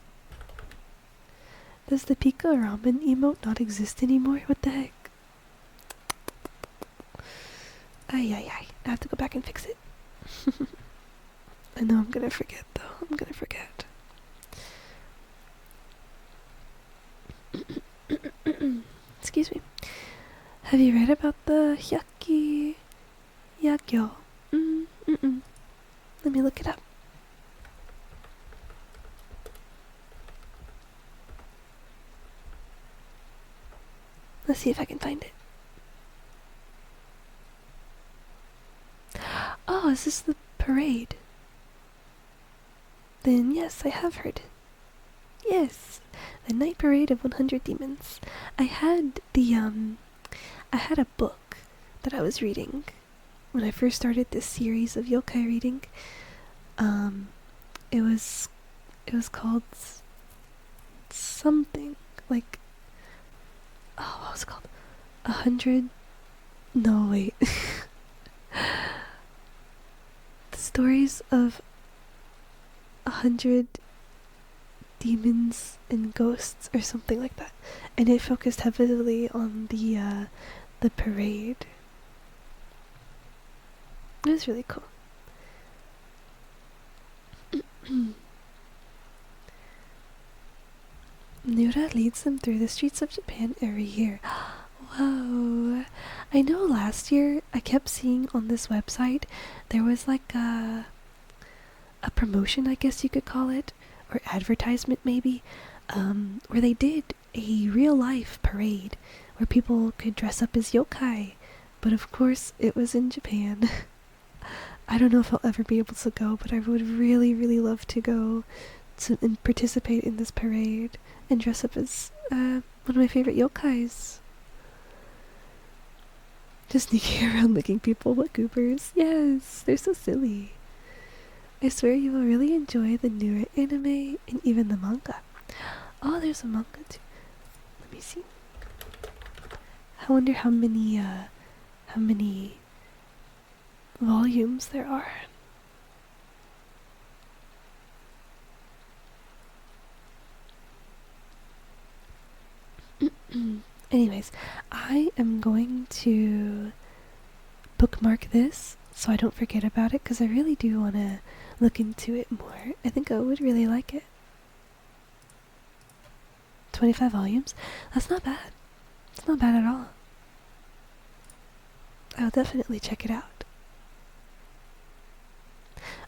Does the Pika Ramen emote not exist anymore? What the heck? Ay. I have to go back and fix it. I know I'm gonna forget, though. I'm gonna forget. Excuse me. Have you read about the Hyaki Yakyo? Let me look it up. Let's see if I can find it. Oh, is this the parade? Then yes, I have heard it. Yes, the night parade of 100 demons. I had a book that I was reading when I first started this series of yokai reading. It was called something like, oh, what was it called? 100. No, wait. The stories of 100 demons and ghosts or something like that, and it focused heavily on the parade. It was really cool. Nura leads them through the streets of Japan every year. Whoa. I know last year I kept seeing on this website there was like a promotion, I guess you could call it, or advertisement maybe, where they did a real life parade where people could dress up as yokai, but of course it was in Japan. I don't know if I'll ever be able to go, but I would really, really love to go and participate in this parade and dress up as one of my favorite yokais. Just sneaking around licking people. What goobers. Yes, they're so silly. I swear you will really enjoy the newer anime and even the manga. Oh, there's a manga too. Let me see. I wonder how many volumes there are. Anyways, I am going to bookmark this so I don't forget about it, because I really do want to look into it more. I think I would really like it. 25 volumes? That's not bad. It's not bad at all. I'll definitely check it out.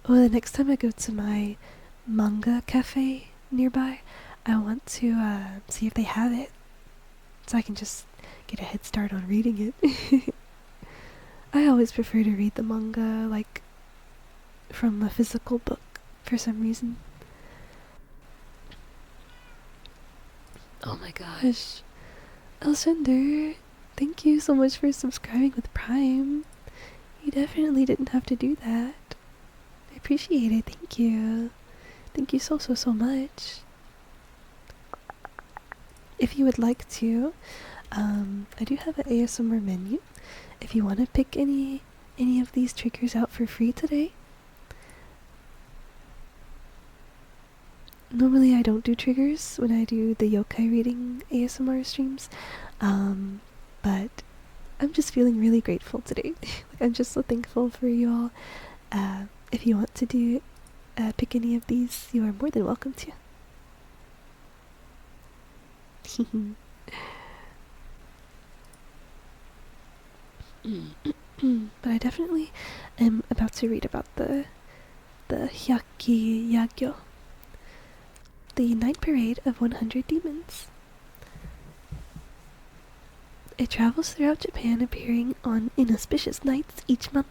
Oh, the next time I go to my manga cafe nearby, I want to see if they have it, so I can just get a head start on reading it. I always prefer to read the manga, like, from a physical book, for some reason. Oh my gosh. Elsender, thank you so much for subscribing with Prime. You definitely didn't have to do that. I appreciate it, thank you. Thank you so much. If you would like to, I do have an ASMR menu. If you want to pick any of these triggers out for free today. Normally I don't do triggers when I do the yokai reading ASMR streams, but I'm just feeling really grateful today. Like, I'm just so thankful for you all. If you want to pick any of these, you are more than welcome to. But I definitely am about to read about the Hyaki Yagyo, the night parade of 100 demons. It travels throughout Japan, appearing on inauspicious nights each month.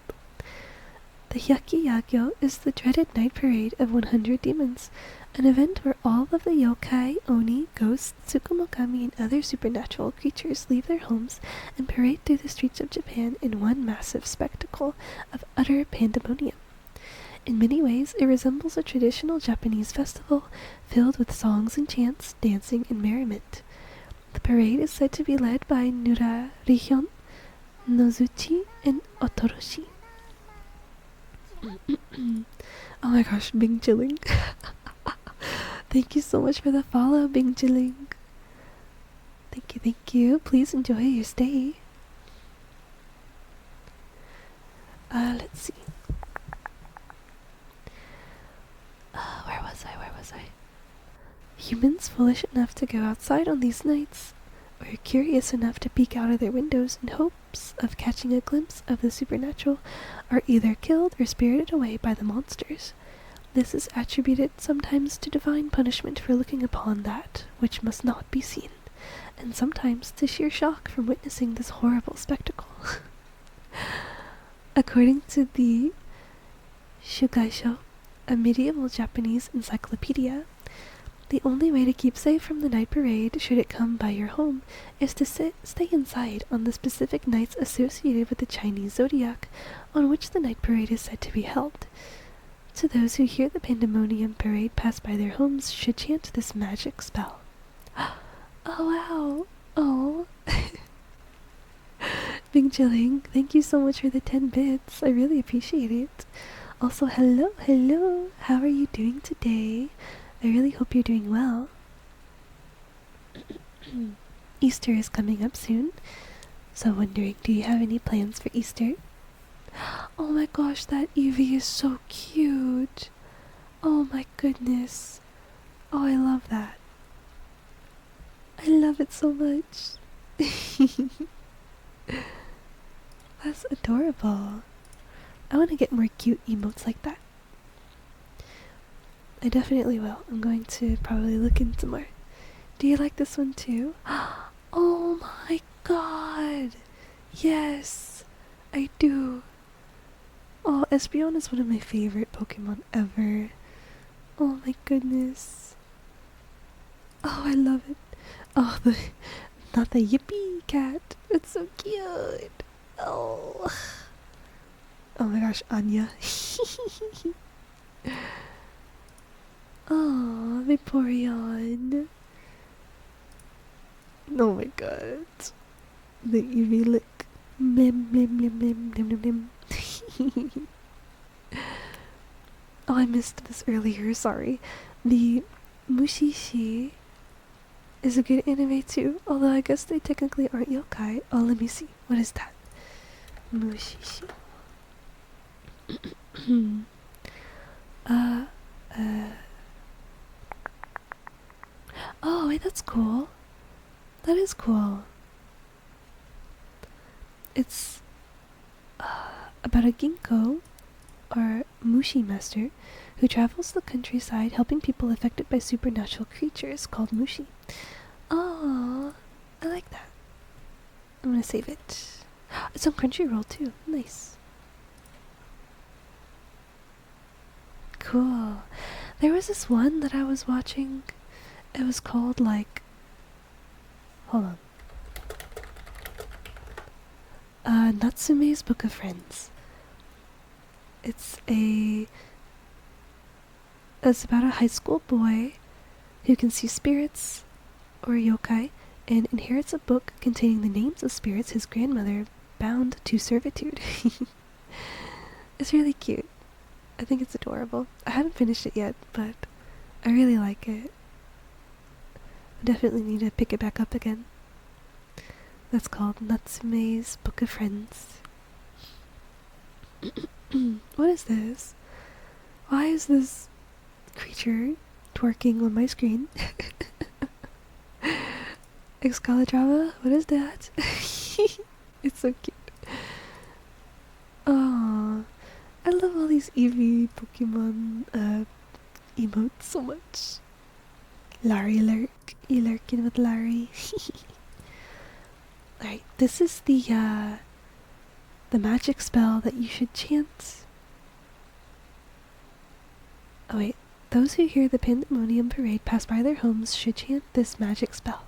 The Hyaki Yagyo is the dreaded night parade of 100 demons, an event where all of the yokai, oni, ghosts, tsukumokami, and other supernatural creatures leave their homes and parade through the streets of Japan in one massive spectacle of utter pandemonium. In many ways, it resembles a traditional Japanese festival filled with songs and chants, dancing, and merriment. The parade is said to be led by Nurarihyon, Nozuchi, and Otoroshi. Oh my gosh, Bing Chilling. Thank you so much for the follow, Bing Chilling. Thank you, thank you. Please enjoy your stay. Let's see. Where was I? Humans foolish enough to go outside on these nights, or curious enough to peek out of their windows in hopes of catching a glimpse of the supernatural, are either killed or spirited away by the monsters. This is attributed sometimes to divine punishment for looking upon that which must not be seen, and sometimes to sheer shock from witnessing this horrible spectacle. According to the Shugaisho, a medieval Japanese encyclopedia, the only way to keep safe from the night parade, should it come by your home, is to stay inside on the specific nights associated with the Chinese zodiac, on which the night parade is said to be held. So those who hear the pandemonium parade pass by their homes should chant this magic spell. Oh wow! Oh! Bing Chilling, thank you so much for the 10 bits. I really appreciate it. Also, hello! How are you doing today? I really hope you're doing well. Easter is coming up soon, so wondering, do you have any plans for Easter? Oh my gosh, that Eevee is so cute. Oh my goodness. Oh, I love that. I love it so much. That's adorable. I want to get more cute emotes like that. I definitely will. I'm going to probably look into more. Do you like this one too? Oh my god! Yes! I do. Oh, Espeon is one of my favorite Pokemon ever. Oh my goodness. Oh, I love it. Oh, not the Yippee cat. It's so cute. Oh. Oh my gosh, Anya. Oh, Vaporeon. Oh my god. The Eevee lick. Blim, blim, blim, blim, blim, blim, blim. Oh, I missed this earlier, sorry. The Mushishi is a good anime too, although I guess they technically aren't yokai. Oh, let me see. What is that? Mushishi. Oh, wait, that's cool. That is cool. It's about a ginkgo, or mushi master, who travels the countryside helping people affected by supernatural creatures called mushi. Oh, I like that. I'm gonna save it. It's on Crunchyroll too. Nice. Cool. There was this one that I was watching. It was called like... Hold on. Natsume's Book of Friends. It's about a high school boy who can see spirits, or yokai, and inherits a book containing the names of spirits his grandmother bound to servitude. It's really cute. I think it's adorable. I haven't finished it yet, but I really like it. I definitely need to pick it back up again. That's called Natsume's Book of Friends. What is this? Why is this creature twerking on my screen? Excalidrava? What is that? It's so cute. these Eevee Pokemon emotes so much. Larry lurk. You lurking with Larry. Alright, this is the magic spell that you should chant. Oh wait, those who hear the Pandemonium Parade pass by their homes should chant this magic spell.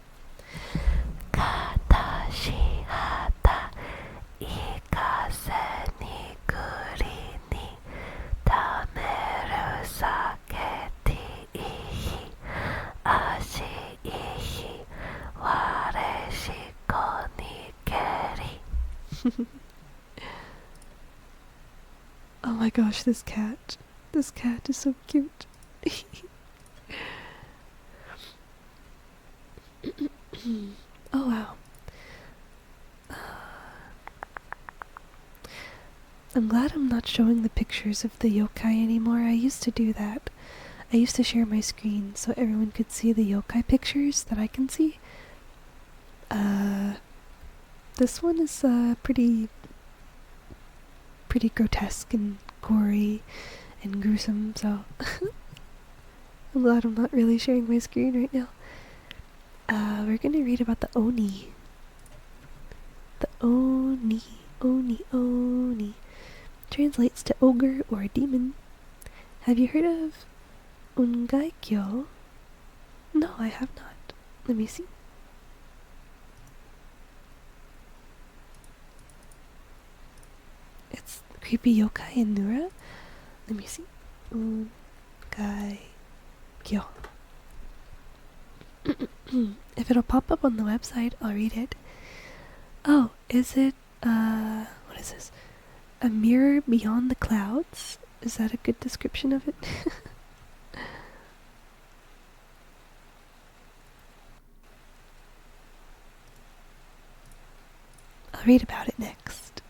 Kata shi hata ikase ni kuri ni tameru saketi ihi ashi ihi ware shiko ni keri. Oh my gosh, this cat. This cat is so cute. Oh wow. I'm glad I'm not showing the pictures of the yokai anymore. I used to do that. I used to share my screen so everyone could see the yokai pictures that I can see. This one is pretty grotesque and gory and gruesome, so I'm glad I'm not really sharing my screen right now. We're gonna read about the Oni. The Oni. Translates to ogre or demon. Have you heard of Ungaikyo? No, I have not. Let me see. It's creepy yokai and Nura. Let me see. Ungaikyo. If it'll pop up on the website, I'll read it. Oh, is it, what is this? A mirror beyond the clouds? Is that a good description of it? I'll read about it next.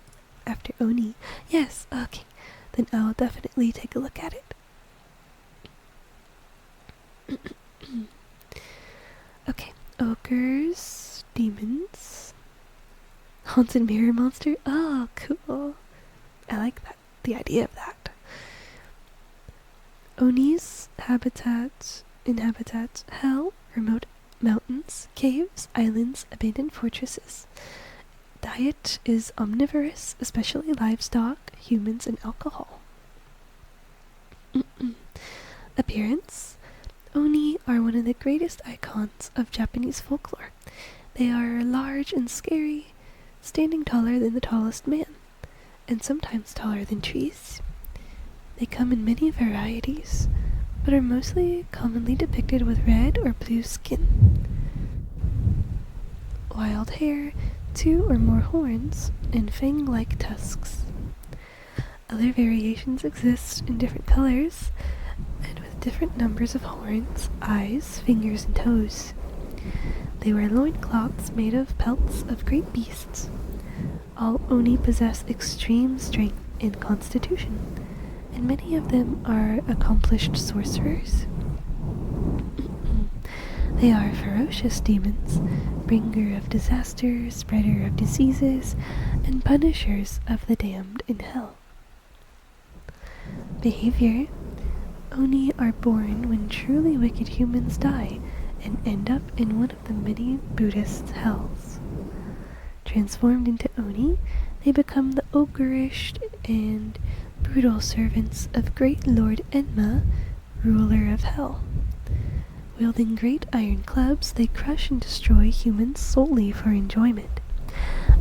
After Oni. Yes, okay. Then I'll definitely take a look at it. Okay. Ogres, demons, haunted mirror monster. Oh, cool. I like that. The idea of that. Onis inhabit hell, remote mountains, caves, islands, abandoned fortresses. Diet is omnivorous, especially livestock, humans, and alcohol. Appearance. Oni are one of the greatest icons of Japanese folklore. They are large and scary, standing taller than the tallest man, and sometimes taller than trees. They come in many varieties, but are mostly commonly depicted with red or blue skin, wild hair, 2 or more horns, and fang-like tusks. Other variations exist in different colors, and with different numbers of horns, eyes, fingers, and toes. They wear loincloths made of pelts of great beasts. All Oni possess extreme strength and constitution, and many of them are accomplished sorcerers. They are ferocious demons, bringer of disaster, spreader of diseases, and punishers of the damned in hell. Behavior. Oni are born when truly wicked humans die and end up in one of the many Buddhist hells. Transformed into Oni, they become the ogreish and brutal servants of great Lord Enma, ruler of hell. Wielding great iron clubs, they crush and destroy humans solely for enjoyment.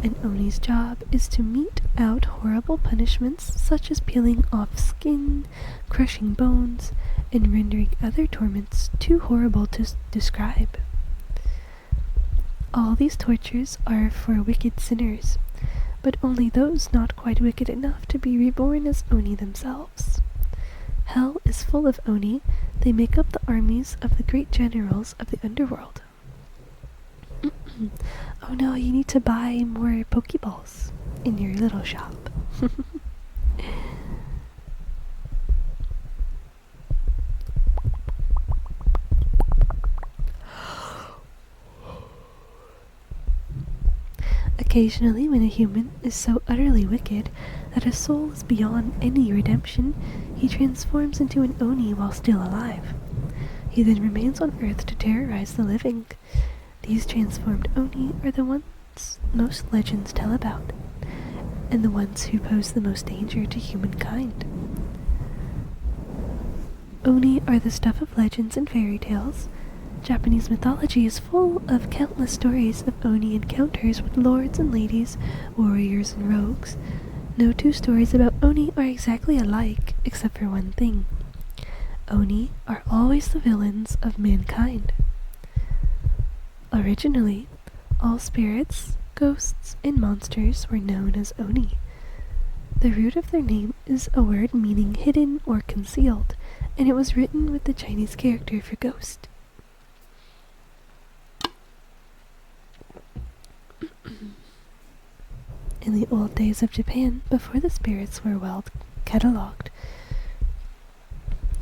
An Oni's job is to mete out horrible punishments such as peeling off skin, crushing bones, and rendering other torments too horrible to describe. All these tortures are for wicked sinners, but only those not quite wicked enough to be reborn as Oni themselves. Hell is full of Oni. They make up the armies of the great generals of the underworld. Oh no, you need to buy more Pokeballs in your little shop. A Occasionally, when a human is so utterly wicked that his soul is beyond any redemption, he transforms into an Oni while still alive. He then remains on Earth to terrorize the living. These transformed Oni are the ones most legends tell about, and the ones who pose the most danger to humankind. Oni are the stuff of legends and fairy tales. Japanese mythology is full of countless stories of Oni encounters with lords and ladies, warriors and rogues. No two stories about Oni are exactly alike, except for one thing. Oni are always the villains of mankind. Originally, all spirits, ghosts, and monsters were known as Oni. The root of their name is a word meaning hidden or concealed, and it was written with the Chinese character for ghost. In the old days of Japan, before the spirits were well catalogued,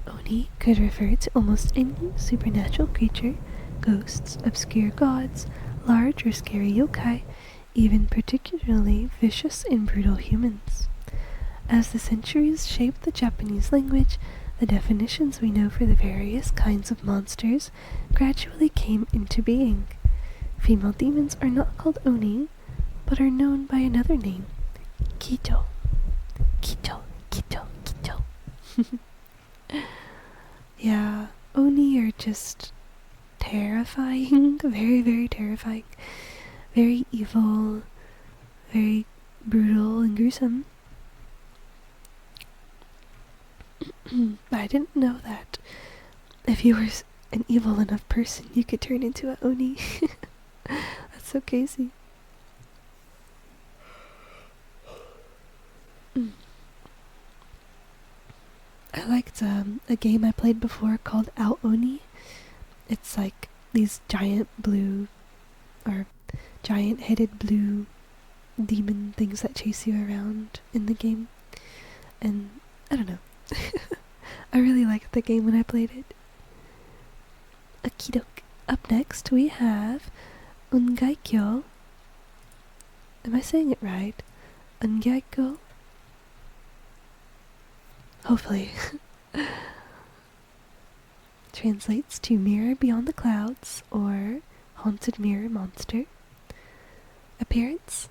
Oni could refer to almost any supernatural creature, ghosts, obscure gods, large or scary yokai, even particularly vicious and brutal humans. As the centuries shaped the Japanese language, the definitions we know for the various kinds of monsters gradually came into being. Female demons are not called Oni, but are known by another name, Kito. Kito, Kito, Kito. Yeah, Oni are just terrifying, very, very terrifying, very evil, very brutal and gruesome. But I didn't know that if you were an evil enough person, you could turn into a Oni. That's so crazy. I liked a game I played before called Ao Oni. It's like these giant blue, or giant-headed blue demon things that chase you around in the game. And I don't know. I really liked the game when I played it. Okidok. Up next we have Ungaikyo. Am I saying it right? Ungaikyo? Hopefully. Translates to Mirror Beyond the Clouds or Haunted Mirror Monster. Appearance?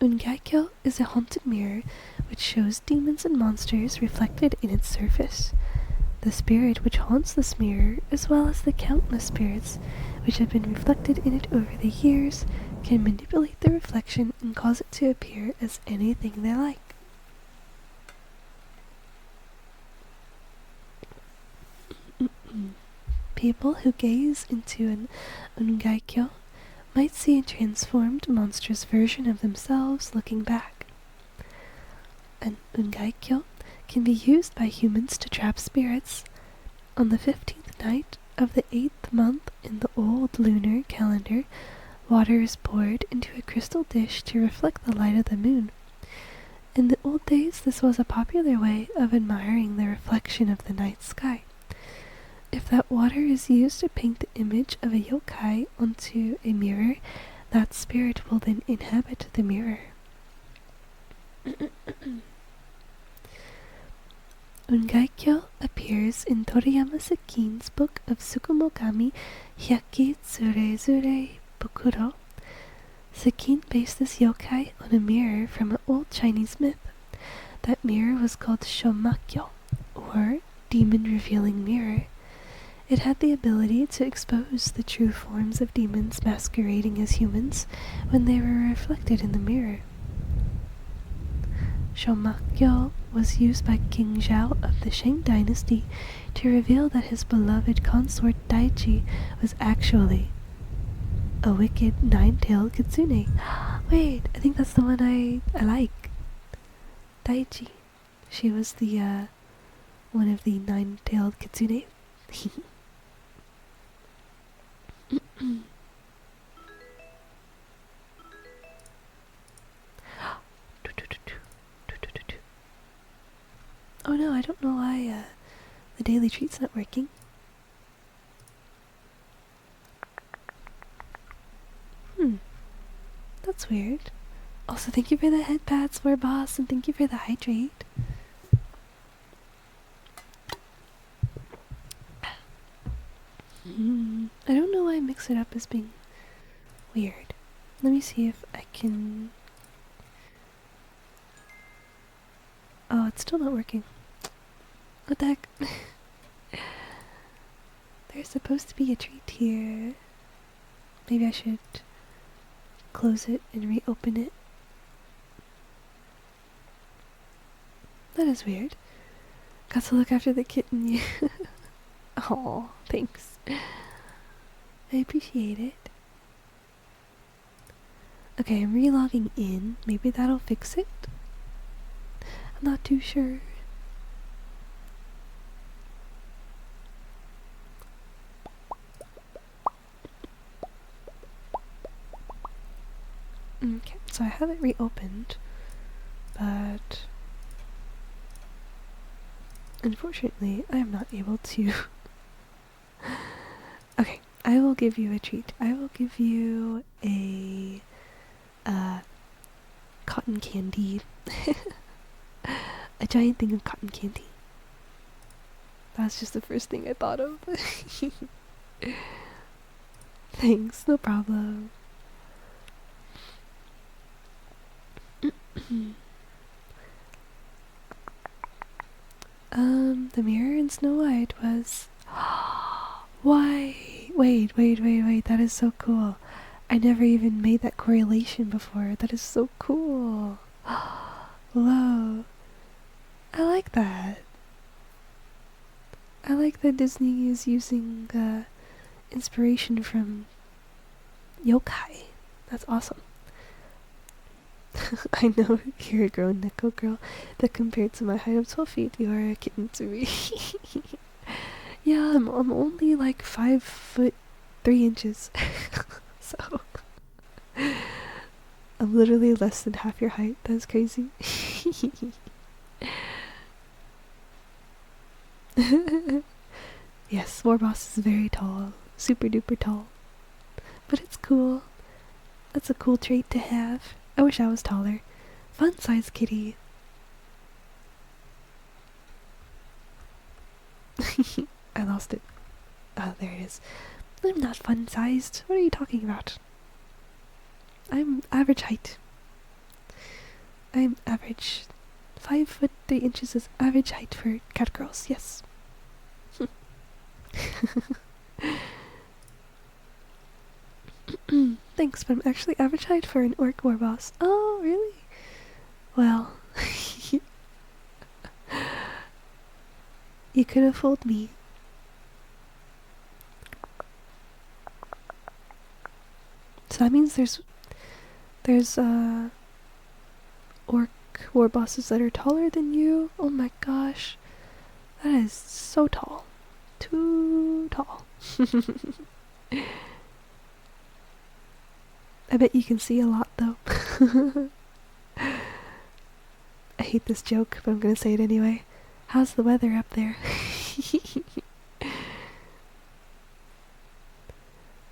Ungaikyo is a haunted mirror which shows demons and monsters reflected in its surface. The spirit which haunts this mirror, as well as the countless spirits which have been reflected in it over the years, can manipulate the reflection and cause it to appear as anything they like. People who gaze into an Ungaikyo might see a transformed monstrous version of themselves looking back. An Ungaikyo can be used by humans to trap spirits. On the 15th night of the 8th month in the old lunar calendar, water is poured into a crystal dish to reflect the light of the moon. In the old days, this was a popular way of admiring the reflection of the night sky. If that water is used to paint the image of a yokai onto a mirror, that spirit will then inhabit the mirror. Ungaikyo appears in Toriyama Sekin's book of Tsukumogami Hyaki Tsurezure Bukuro. Sekin based this yokai on a mirror from an old Chinese myth. That mirror was called Shomakyo, or Demon Revealing Mirror. It had the ability to expose the true forms of demons masquerading as humans when they were reflected in the mirror. Shomakyo was used by King Zhao of the Shang dynasty to reveal that his beloved consort Daichi was actually a wicked nine-tailed kitsune. Wait, I think that's the one I like. Daichi. She was the one of the nine-tailed kitsune. Oh no, I don't know why the daily treat's not working. That's weird. Also, thank you for the headpads, War Boss, and thank you for the hydrate. I don't know why Mix It Up is being weird. Let me see if I can... Oh, it's still not working. What the heck? There's supposed to be a treat here. Maybe I should close it and reopen it. That is weird. Got to look after the kitten. Oh, thanks. I appreciate it. Okay, I'm re-logging in. Maybe that'll fix it? I'm not too sure. Okay, so I have it reopened, but unfortunately I am not able to. Okay, I will give you a treat. I will give you a cotton candy. A giant thing of cotton candy. That's just the first thing I thought of. Thanks, no problem. The mirror in Snow White was... Why? Wait, that is so cool. I never even made that correlation before. That is so cool. Whoa. I like that. I like that Disney is using inspiration from Yokai. That's awesome. I know you're a grown Neko girl, but compared to my height of 12 feet, you are a kitten to me. Yeah, I'm only like 5 foot 3 inches. So I'm literally less than half your height. That's crazy. Yes, Warboss is very tall. Super duper tall. But it's cool. That's a cool trait to have. I wish I was taller. Fun size kitty. I lost it. Oh, there it is. I'm not fun sized. What are you talking about? I'm average height. I'm average. 5 foot 3 inches is average height for cat girls, yes. Thanks, but I'm actually average height for an orc war boss. Oh, really? Well, you could have fooled me. So that means there's orc war bosses that are taller than you. Oh my gosh, that is so tall, too tall. I bet you can see a lot though. I hate this joke, but I'm gonna say it anyway. How's the weather up there?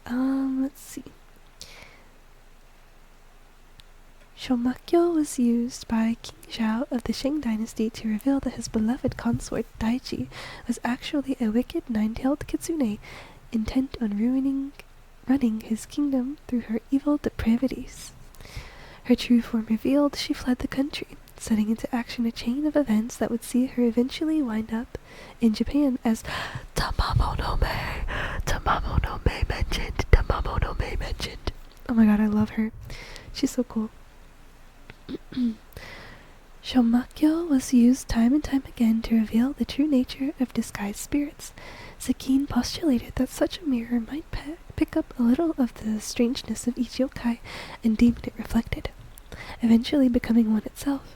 Let's see. Shomakyo was used by King Zhao of the Shang dynasty to reveal that his beloved consort Daichi was actually a wicked nine-tailed kitsune intent on running his kingdom through her evil depravities. Her true form revealed, she fled the country, setting into action a chain of events that would see her eventually wind up in Japan as Tamamo no Mae mentioned. Oh my god, I love her. She's so cool. Shomakyo was used time and time again to reveal the true nature of disguised spirits. Sakine postulated that such a mirror might pick up a little of the strangeness of each yokai and deemed it reflected, eventually becoming one itself.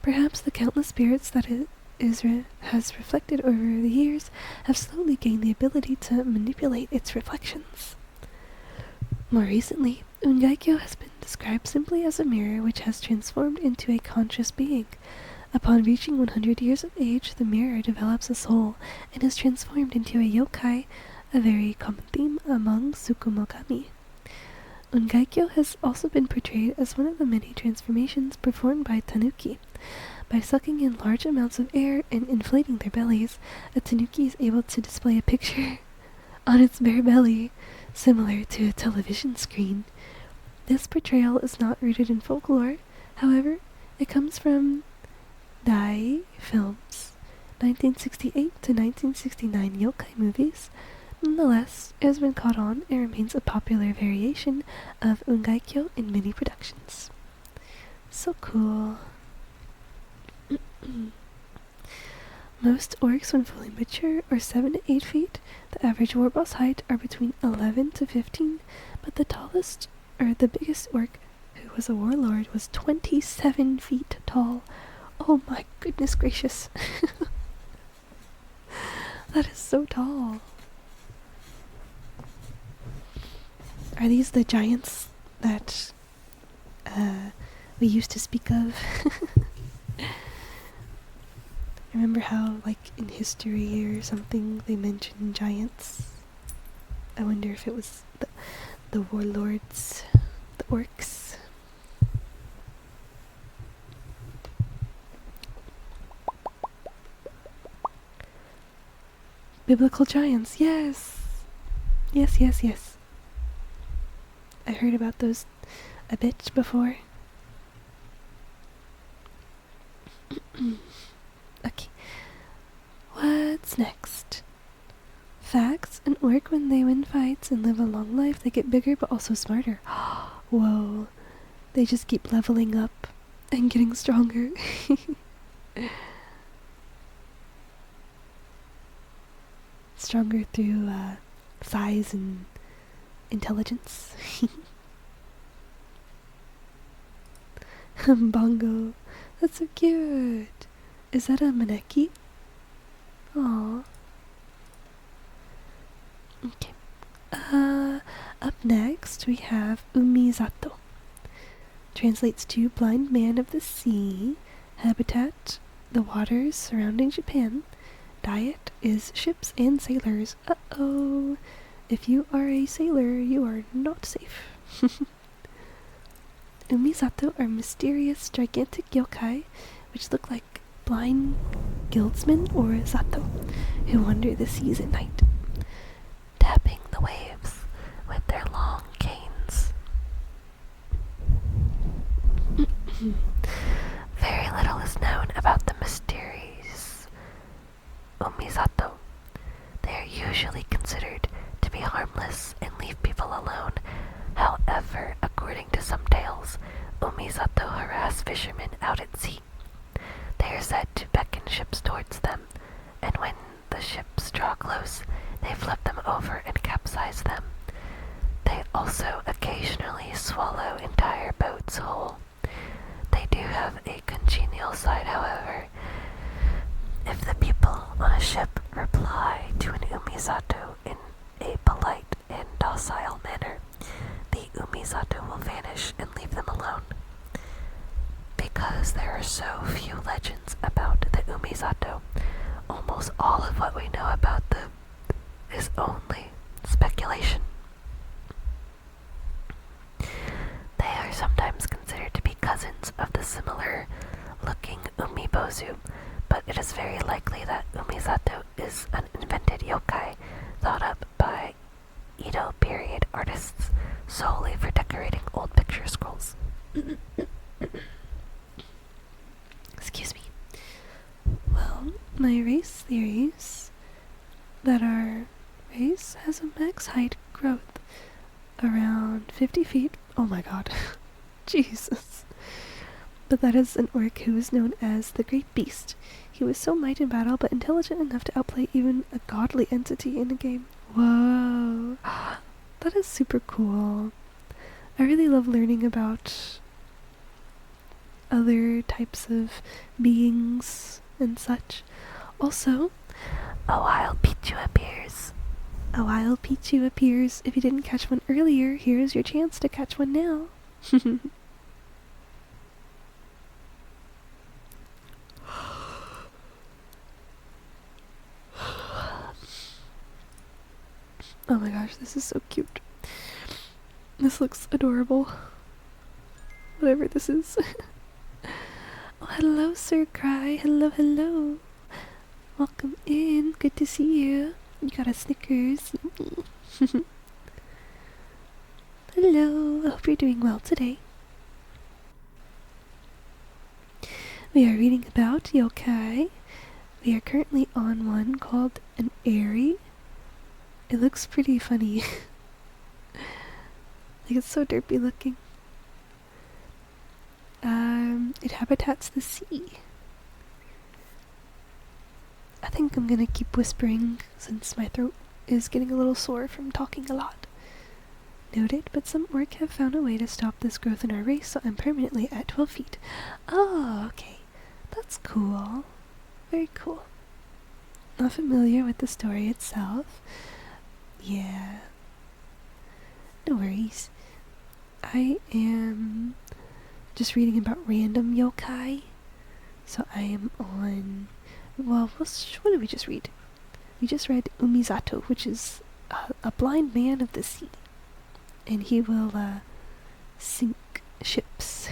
Perhaps the countless spirits that it has reflected over the years have slowly gained the ability to manipulate its reflections. More recently, Ungaikyo has been described simply as a mirror which has transformed into a conscious being. Upon reaching 100 years of age, the mirror develops a soul and is transformed into a yokai, a very common theme among Tsukumogami. Ungaikyo has also been portrayed as one of the many transformations performed by tanuki. By sucking in large amounts of air and inflating their bellies, a tanuki is able to display a picture on its bare belly, similar to a television screen. This portrayal is not rooted in folklore, however, it comes from Dai Films' 1968 to 1969 yokai movies. Nonetheless, it has been caught on and remains a popular variation of Ungaikyo in many productions. So cool. Most orcs, when fully mature, are 7 to 8 feet. The average warboss height are between 11 to 15, but the biggest orc, who was a warlord, was 27 feet tall. Oh my goodness gracious. That is so tall. Are these the giants that we used to speak of? Remember how, like, in history or something, they mentioned giants? I wonder if it was the warlords, the orcs. Biblical giants, yes! Yes, yes, yes. I heard about those a bit before. Okay. What's next? Facts: an orc, when they win fights and live a long life, they get bigger but also smarter. Whoa. They just keep leveling up and getting stronger. Stronger through size and intelligence. Bongo. That's so cute. Is that a maneki? Aww. Okay. Up next we have Umizato. Translates to blind man of the sea. Habitat: the waters surrounding Japan. Diet is ships and sailors. Uh-oh. If you are a sailor, you are not safe. Umizato are mysterious, gigantic yokai, which look like blind guildsmen or zato, who wander the seas at night, tapping the waves with their long canes. Very little is known about the mysterious Umizato. They are usually considered to be harmless and leave people alone. However, according to some tales, Umizato harass fishermen out at sea. They are said to beckon ships towards them, and when the ships draw close, they flip them over and capsize them. They also occasionally swallow entire boats whole. They do have a congenial side, however. If the people on a ship reply to an Umizato in a polite and docile manner, the Umizato will vanish and leave them alone. Because there are so few legends about the Umizato, almost all of what we know about them is only speculation. They are sometimes considered to be cousins of the similar-looking Umibozu, but it is very likely that Umizato is an invented yokai thought up by Edo period artists solely for decorating old picture scrolls. Excuse me. Well, my race theories that our race has a max height growth around 50 feet. Oh my god. Jesus. But that is an orc who is known as the Great Beast. He was so might in battle, but intelligent enough to outplay even a godly entity in a game. Whoa. That is super cool. I really love learning about other types of beings and such. Also, a wild Pichu appears. A wild Pichu appears. If you didn't catch one earlier, here's your chance to catch one now. Oh my gosh, this is so cute. This looks adorable. Whatever this is. Oh, hello, Sir Cry. Hello, hello. Welcome in. Good to see you. You got a Snickers. Hello. I hope you're doing well today. We are reading about yokai. We are currently on one called an Airy. It looks pretty funny. Like, it's so derpy looking. It habitats the sea. I think I'm gonna keep whispering since my throat is getting a little sore from talking a lot. Noted, but some orc have found a way to stop this growth in our race, so I'm permanently at 12 feet. Oh, okay. That's cool. Very cool. Not familiar with the story itself. Yeah. No worries. I am just reading about random yokai. So I am on... Well, what did we just read? We just read Umizato, which is a blind man of the sea. And he will sink ships.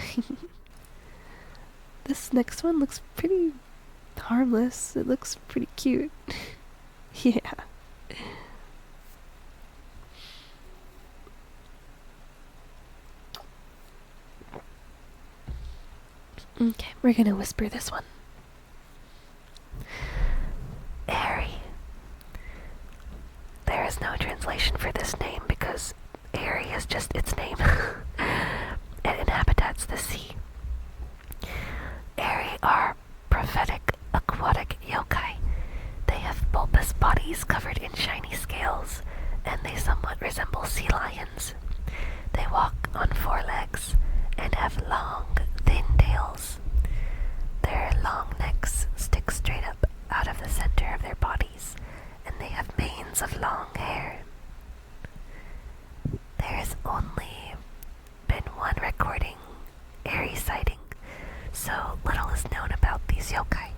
This next one looks pretty harmless. It looks pretty cute. Yeah. Okay, we're gonna whisper this one. Airy. There is no translation for this name because Airy is just its name. It inhabits the sea. Airy are prophetic aquatic yokai. They have bulbous bodies covered in shiny scales, and they somewhat resemble sea lions. They walk on 4 legs and have long, thin tails. Their long necks stick straight up out of the center of their bodies, and they have manes of long hair. There has only been one recording Airy sighting, so little is known about these yokai.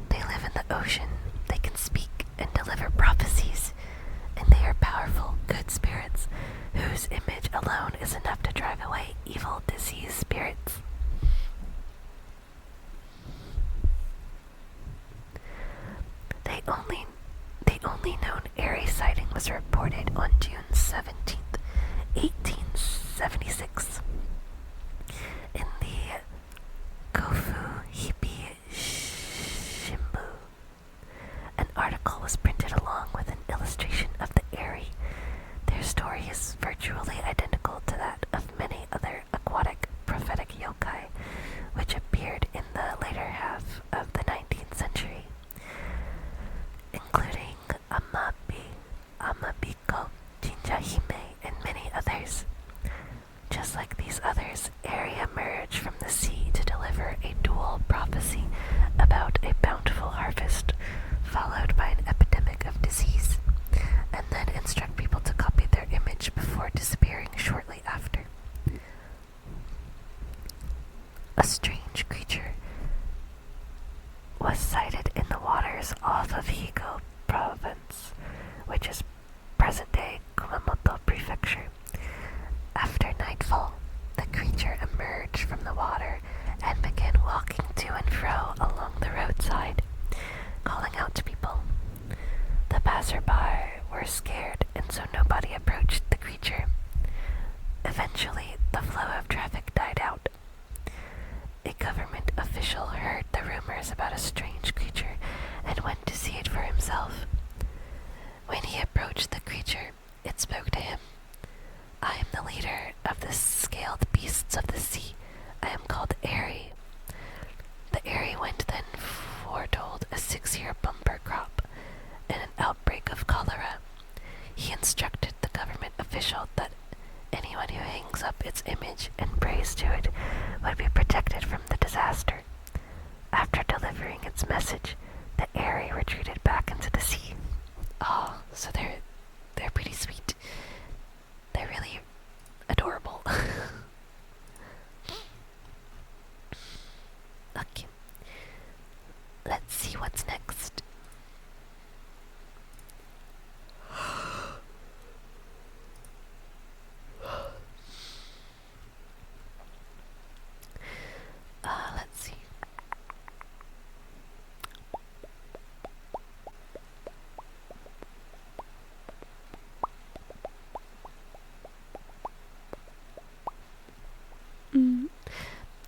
They live in the ocean, they can speak and deliver prophecies, and they are powerful, good spirits whose image alone is enough to drive away evil, diseased spirits. The only known Airy sighting was reported on June 17th, 1876, in the Kofu Hippie Shimbu. An article was printed along with an illustration of the Airy. Their story is virtually identical to that of many other aquatic prophetic yokai, which appeared in the later half of the 19th century, including Amabiko, Jinjahime, and many others. Just like these others, Airy emerged from the sea to deliver a dual prophecy about a bountiful harvest, followed by an epidemic of disease, and then instruct people to copy their image before disappearing shortly after. A strange creature was sighted in the waters off of Higo province, which is present-day Kumamoto prefecture. After nightfall, the creature emerged from the water and began walking to and fro along the roadside, calling out to people. The passerby were scared, and so nobody approached the creature. Eventually, the flow of traffic died out. A government official heard the rumors about a strange creature and went to see it for himself. When he approached the creature, it spoke to him. I am the leader of the scaled beasts of the sea. I am called Airy. The Airy wind then foretold a 6-year bumper crop and an outbreak of cholera. He instructed the government official that anyone who hangs up its image and prays to it would be protected from the disaster. After delivering its message, the Airy retreated back into the sea. Oh, so they're pretty sweet. They're really adorable.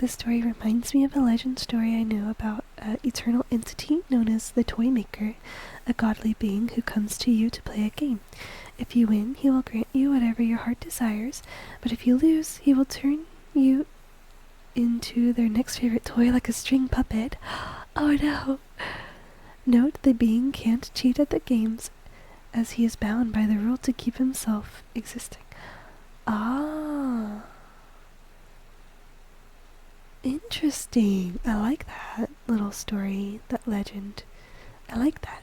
This story reminds me of a legend story I knew about an eternal entity known as the Toy Maker, a godly being who comes to you to play a game. If you win, he will grant you whatever your heart desires, but if you lose, he will turn you into their next favorite toy like a string puppet. Oh no! Note, the being can't cheat at the games, as he is bound by the rule to keep himself existing. Ah. Interesting. I like that little story, that legend. I like that.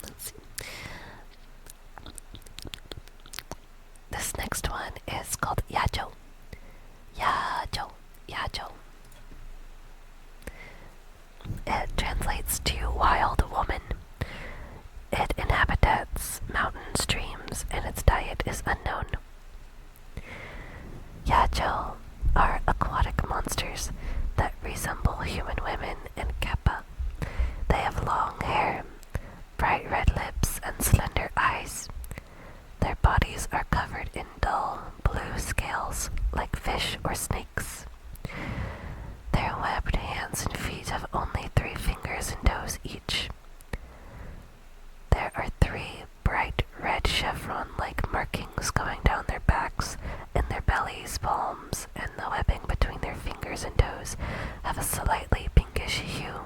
Let's see. This next one is called Yajo. Yajo. Yajo. It translates to wild woman. It inhabits mountain streams and its diet is unknown. Yajo are aquatic monsters that resemble human women in kappa. They have long hair, bright red lips, and slender eyes. Their bodies are covered in dull blue scales like fish or snakes. Their webbed hands and feet have only 3 fingers and toes each. There are 3 bright red chevron-like markings going down their backs, and their bellies, palms, and the webbing between their fingers and toes have a slightly pinkish hue.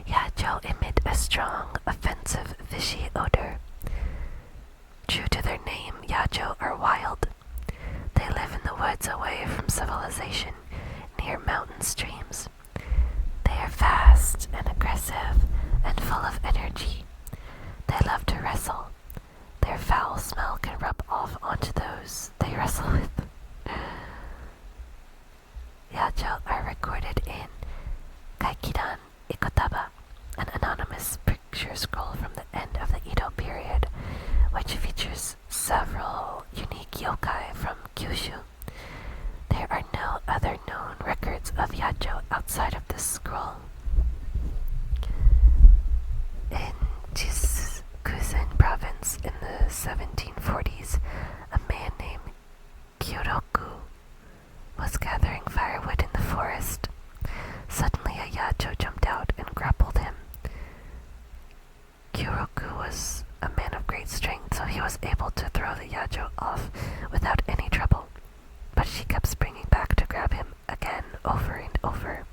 Yajo emit a strong, offensive, fishy odor. True to their name, Yajo are wild. They live in the woods away from civilization, near mountain streams. They are fast and aggressive and full of energy. They love to wrestle. Their foul smell can rub off onto those they wrestle with. Yajo are recorded in Kaikidan Ikotaba, an anonymous picture scroll from the end of the Edo period, which features several unique yokai from Kyushu. There are no other known records of Yajo outside of this scroll. In Jiskuzen province in the 1740s, a man named Kyotoku was gathering firewood in the forest. Suddenly a Yajo jumped out and grappled him. Kyotoku was a man of great strength, so he was able to throw the Yajo off without any trouble, but she kept springing back to grab him again, over and over.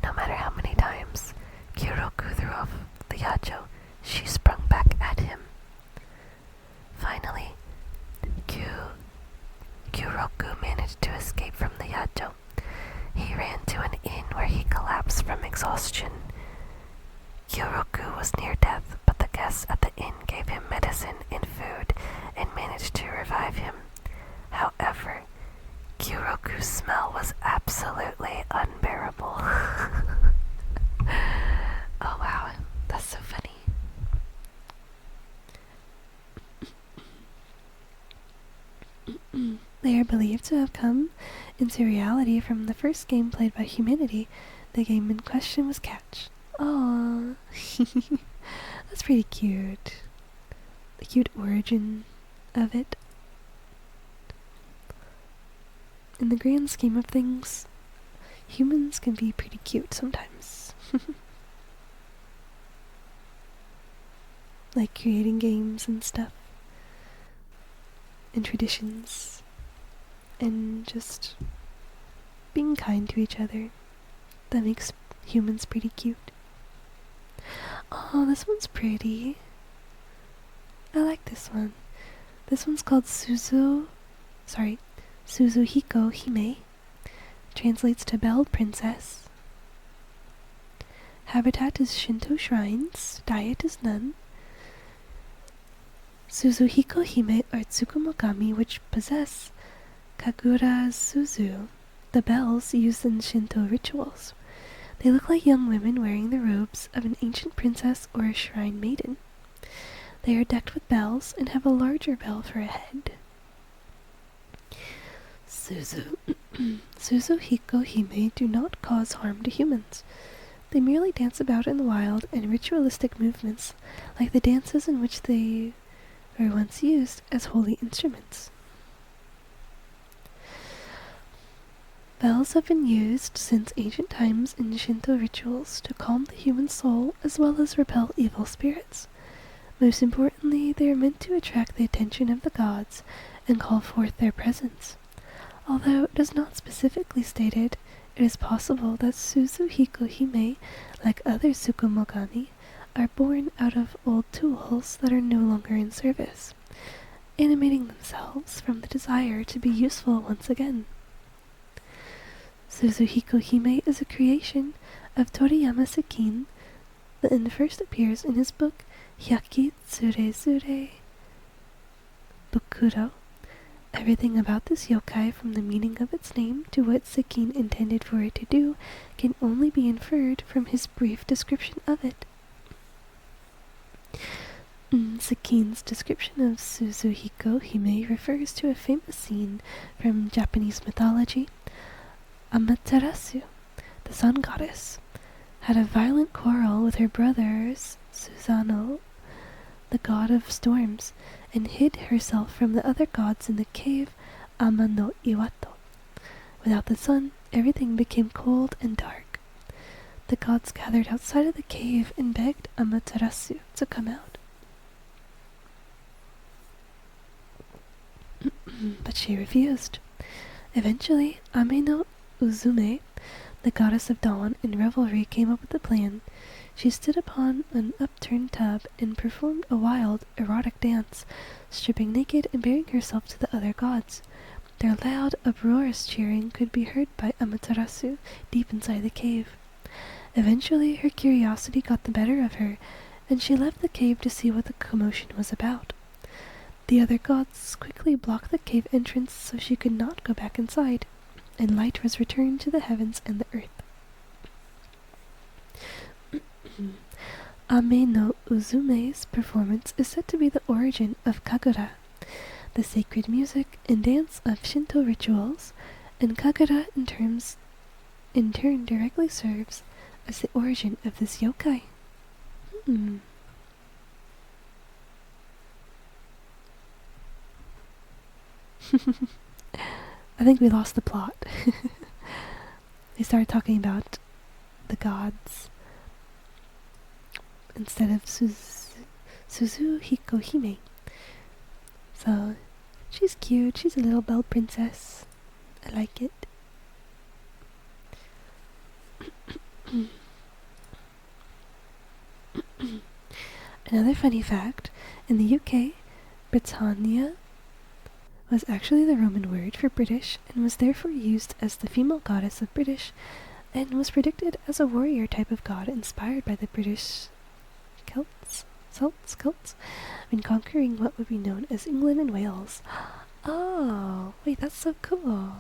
No matter how many times Kyotoku threw off the Yajo, she sprung back at him. Finally, Kyotoku managed to escape from the Yajo. He ran to an inn where he collapsed from exhaustion. Kyotoku was near death, but the guests at the inn gave him medicine and food and managed to revive him. However, Kyotoku's smell was absolutely unbearable. Oh wow, that's so funny. They are believed to have come into reality from the first game played by humanity. The game in question was Catch. Aww. That's pretty cute. The cute origin of it. In the grand scheme of things, humans can be pretty cute sometimes. Like creating games and stuff. And traditions. And just being kind to each other. That makes humans pretty cute. Oh, this one's pretty. I like this one. This one's called Suzuhiko Hime. Translates to Belled Princess. Habitat is Shinto shrines. Diet is none. Suzuhiko Hime are Tsukumogami which possess Kagura Suzu, the bells used in Shinto rituals. They look like young women wearing the robes of an ancient princess or a shrine maiden. They are decked with bells and have a larger bell for a head. Suzuhiko Hime do not cause harm to humans. They merely dance about in the wild in ritualistic movements, like the dances in which they were once used as holy instruments. Bells have been used since ancient times in Shinto rituals to calm the human soul as well as repel evil spirits. Most importantly, they are meant to attract the attention of the gods and call forth their presence. Although it is not specifically stated, it is possible that Suzuhiko Hime, like other Tsukumogami, are born out of old tools that are no longer in service, animating themselves from the desire to be useful once again. Suzuhiko Hime is a creation of Toriyama Sekin and first appears in his book Hyaki Tsurezure Bukuro. Everything about this yokai, from the meaning of its name to what Sekin intended for it to do, can only be inferred from his brief description of it. Sekin's description of Suzuhiko Hime refers to a famous scene from Japanese mythology. Amaterasu, the sun goddess, had a violent quarrel with her brothers Susanoo, the god of storms, and hid herself from the other gods in the cave Ama no Iwato. Without the sun, everything became cold and dark. The gods gathered outside of the cave and begged Amaterasu to come out. But she refused. Eventually, Ame no Uzume, the goddess of dawn and revelry, came up with a plan. She stood upon an upturned tub and performed a wild, erotic dance, stripping naked and baring herself to the other gods. Their loud, uproarious cheering could be heard by Amaterasu deep inside the cave. Eventually, her curiosity got the better of her, and she left the cave to see what the commotion was about. The other gods quickly blocked the cave entrance so she could not go back inside, and light was returned to the heavens and the earth. Ame no Uzume's performance is said to be the origin of Kagura, the sacred music and dance of Shinto rituals, and Kagura in turn directly serves as the origin of this yokai. I think we lost the plot. They started talking about the gods instead of Suzuhiko Hime. So, she's cute. She's a little bell princess. I like it. Another funny fact, in the UK, Britannia was actually the Roman word for British and was therefore used as the female goddess of British, and was predicted as a warrior type of god inspired by the British Celts, when conquering what would be known as England and Wales. Oh, wait, that's so cool.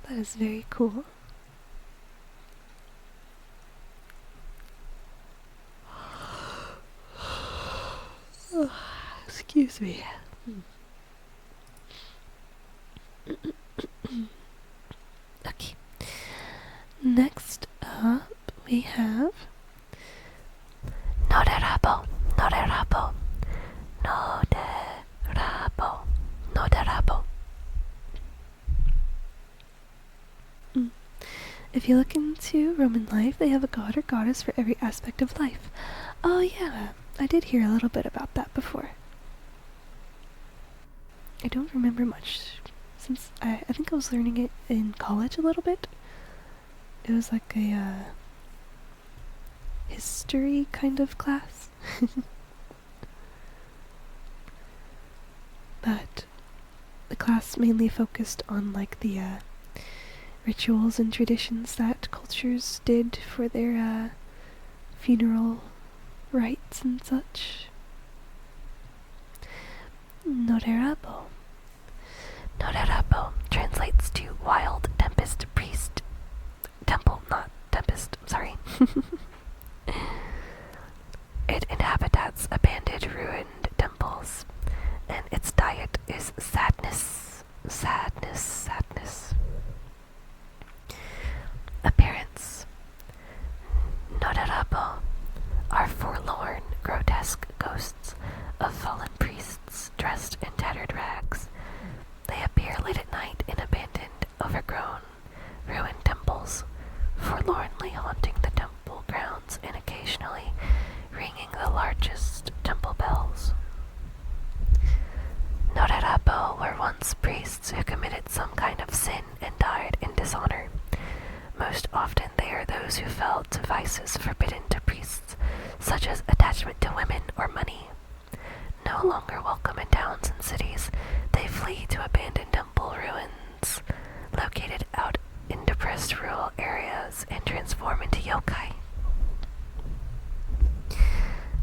That is very cool. Excuse me. Okay. Next up, we have Norerabo, Norerabo, Norerabo, Norerabo. If you look into Roman life, they have a god or goddess for every aspect of life. Oh yeah, I did hear a little bit about that before. I don't remember much, since I think I was learning it in college a little bit. It was like a history kind of class. But the class mainly focused on like the rituals and traditions that cultures did for their funeral rites and such. Norerabo. Norerabo translates to wild tempest priest. Temple, not tempest, sorry. It inhabits abandoned, ruined temples, and its diet is sadness, sadness, sadness. Appearance. frequently haunting the temple grounds and occasionally ringing the largest temple bells. Norarapo were once priests who committed some kind of sin and died in dishonor. Most often they are those who fell to vices forbidden to priests, such as attachment to women or money. No longer welcome in towns and cities, they flee to abandoned temple ruins located out in depressed rural areas and transform into yokai.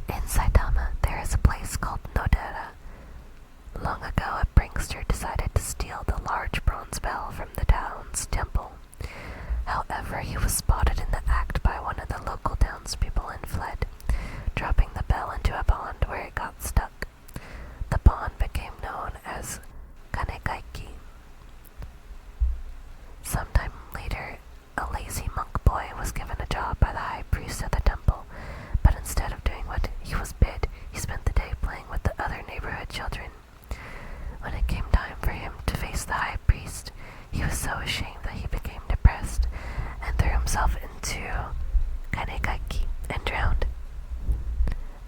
In Saitama, there is a place called Nodera. Long ago, a prankster decided to steal the large bronze bell from the town's temple. However, he was spotted in the act by one of the local townspeople and fled, dropping the bell into a pond where it got stuck. The pond became known as Kanekaiki. Sometime later, a lazy monk boy was given a job by the high priest at the temple, but instead of doing what he was bid, he spent the day playing with the other neighborhood children. When it came time for him to face the high priest, he was so ashamed that he became depressed and threw himself into Kanekaiki and drowned.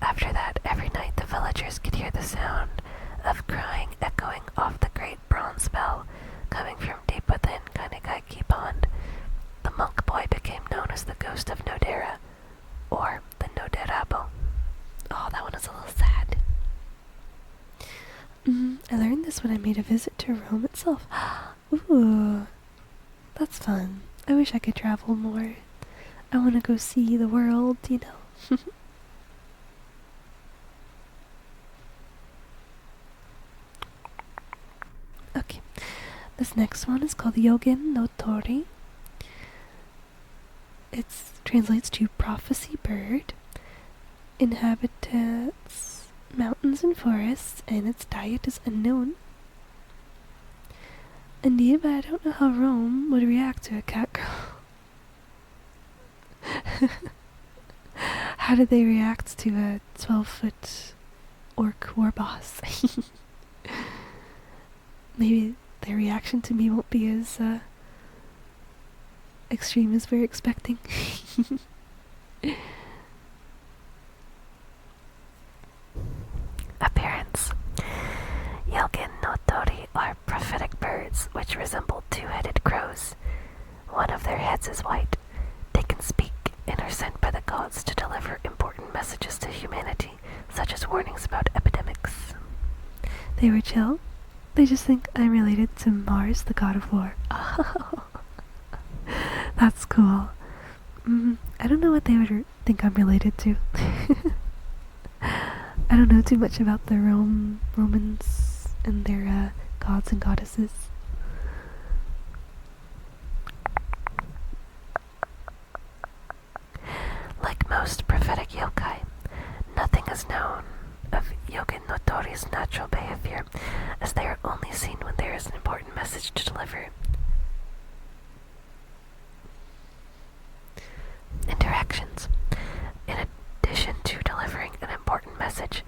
After that, every night the villagers could hear the sound of crying echoing off the great bronze bell coming from deep within Kanekaiki Pond. The monk boy became known as the ghost of Nodera, or the Noderabo. Oh, that one is a little sad. I learned this when I made a visit to Rome itself. Ooh, that's fun. I wish I could travel more. I want to go see the world, you know. Okay, this next one is called Yogen no Tori. It translates to prophecy bird. Inhabits mountains and forests, and its diet is unknown. Indeed, but I don't know how Rome would react to a cat girl. How did they react to a 12-foot orc war boss? Maybe their reaction to me won't be as extreme as we're expecting. Appearance. Yogen no Tori are prophetic birds which resemble two-headed crows. One of their heads is white. They can speak and are sent by the gods to deliver important messages to humanity, such as warnings about epidemics. They were chill. They just think I'm related to Mars, the god of war. Oh, that's cool. I don't know what they would think I'm related to. I don't know too much about the Romans and their gods and goddesses. Like most prophetic yokai, nothing is known of Yogen no Tori's natural behavior, as they are only seen when there is an important message to deliver. Interactions. In addition to delivering an important message,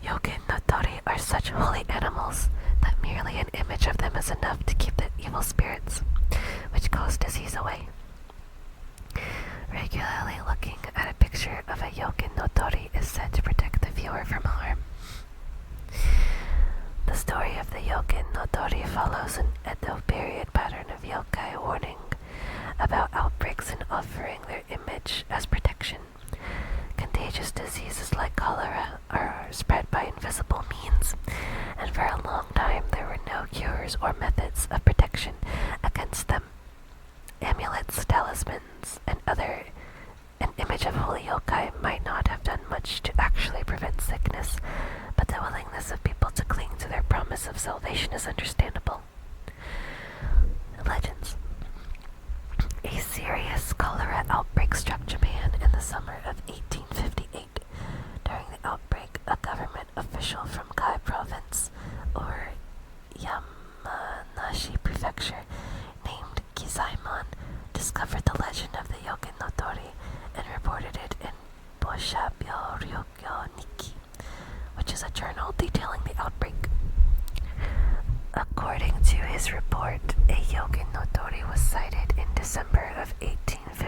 Yogen no Tori are such holy animals that merely an image of them is enough to keep the evil spirits, which cause disease, away. Regularly looking at a picture of a Yogen no Tori is said to protect the viewer from harm. The story of the Yogen no Tori follows an Edo period pattern of yokai warning about outbreaks and offering their image as protection. Contagious diseases like cholera are spread by invisible means, and for a long time there were no cures or methods of protection against them. Amulets, talismans, and an image of holy yokai might not have done much to actually prevent sickness, but the willingness of people to cling to their promise of salvation is understandable. Legends. A serious cholera outbreak struck Japan in the summer of 1858. During the outbreak, a government official from Kai province, or Yamanashi prefecture, named Kizaimon, discovered the legend of the Yogen no Tori and reported it in Boshabyo Ryokyo Nikki, which is a journal detailing the outbreak. According to his report, a Yogen no Tori was sighted in December of 1858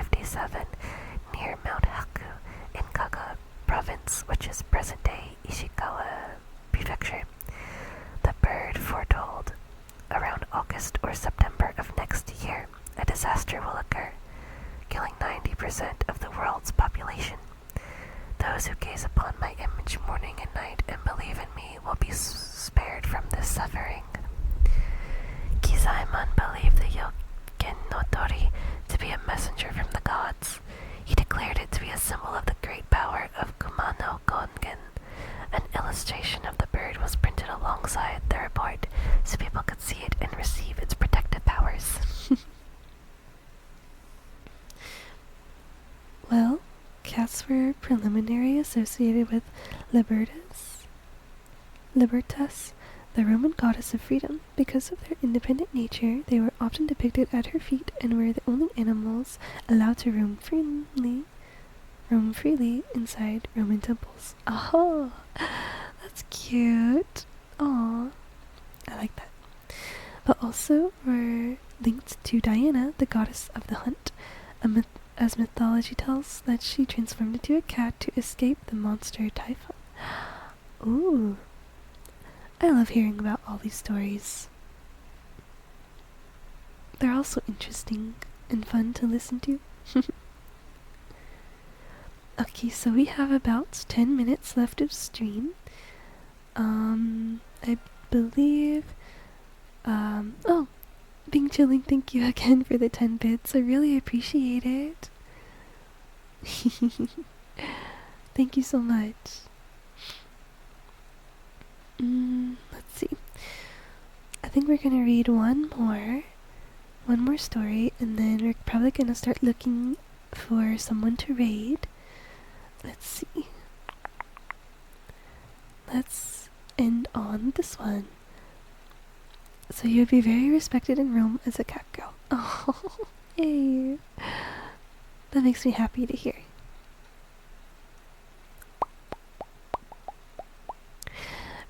a disaster will occur, killing 90% of the world's population. Those who gaze upon my image morning and night and believe in me will be spared from this suffering. Kizaemon believed the Yoken no Tori to be a messenger from the gods. He declared it to be a symbol of the great power of Kumano Kongen. An illustration of the bird was printed alongside the report so people could see it and receive its protective powers. Well, cats were preliminary associated with Libertas, the Roman goddess of freedom. Because of their independent nature, they were often depicted at her feet and were the only animals allowed to roam freely inside Roman temples. Oh, that's cute. Aw, I like that. But also were linked to Diana, the goddess of the hunt, as mythology tells that she transformed into a cat to escape the monster Typhon. Ooh, I love hearing about all these stories. They're also interesting and fun to listen to. Okay, so we have about 10 minutes left of stream. I believe, oh, Bing Chilling, thank you again for the 10 bits. I really appreciate it. Thank you so much. Let's see. I think we're gonna read one more story, and then we're probably gonna start looking for someone to raid. Let's see. Let's end on this one. So you'd be very respected in Rome as a cat girl. Oh, yay. That makes me happy to hear.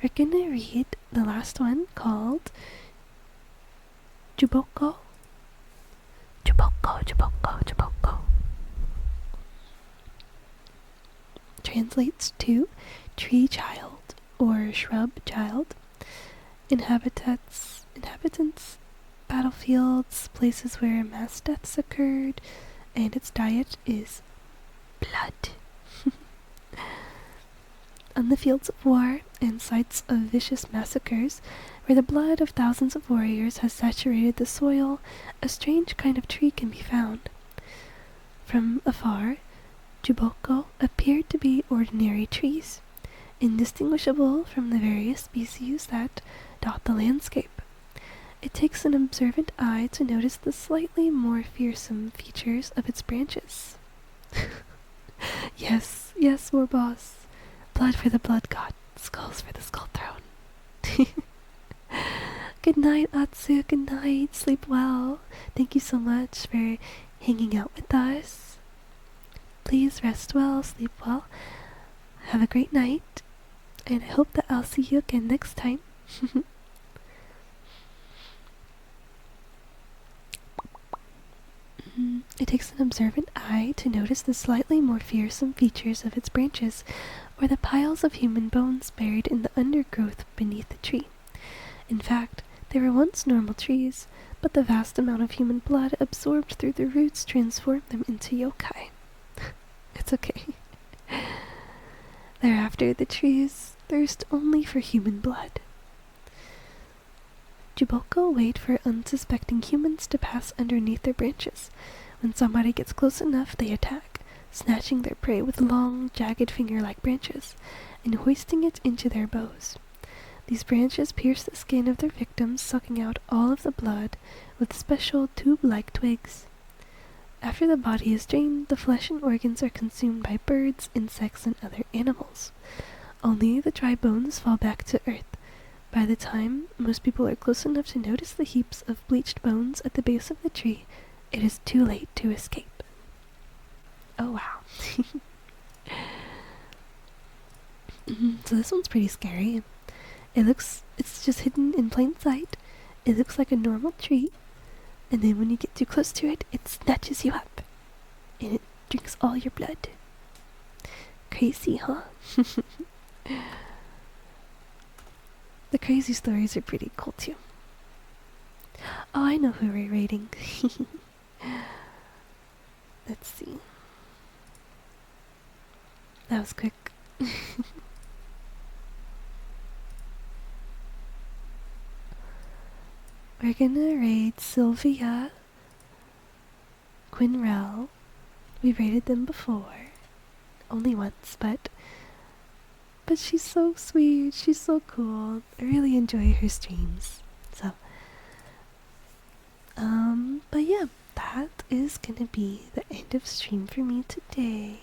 We're gonna read the last one called Juboko. Translates to tree child or shrub child. Inhabitants, battlefields, places where mass deaths occurred, and its diet is blood. On the fields of war and sites of vicious massacres, where the blood of thousands of warriors has saturated the soil, a strange kind of tree can be found. From afar, Juboko appeared to be ordinary trees, indistinguishable from the various species that dot the landscape. It takes an observant eye to notice the slightly more fearsome features of its branches. Yes, Warboss. Blood for the blood god, skulls for the skull throne. Good night, Atsu. Good night. Sleep well. Thank you so much for hanging out with us. Please rest well, sleep well. Have a great night, and I hope that I'll see you again next time. It takes an observant eye to notice the slightly more fearsome features of its branches, or the piles of human bones buried in the undergrowth beneath the tree. In fact, they were once normal trees, but the vast amount of human blood absorbed through the roots transformed them into yokai. It's okay. Thereafter, the trees thirst only for human blood. Juboko wait for unsuspecting humans to pass underneath their branches. When somebody gets close enough, they attack, snatching their prey with long, jagged finger-like branches, and hoisting it into their bows. These branches pierce the skin of their victims, sucking out all of the blood with special tube-like twigs. After the body is drained, the flesh and organs are consumed by birds, insects, and other animals. Only the dry bones fall back to earth. By the time most people are close enough to notice the heaps of bleached bones at the base of the tree, it is too late to escape. Oh wow. So this one's pretty scary. It's just hidden in plain sight. It looks like a normal tree, and then when you get too close to it, it snatches you up, and it drinks all your blood. Crazy, huh? The crazy stories are pretty cool too. Oh, I know who we're raiding. Let's see. That was quick. We're gonna raid Sylvia, Quinrell. We raided them before. Only once, but she's so sweet. She's so cool. I really enjoy her streams. So, but yeah, that is gonna be the end of stream for me today.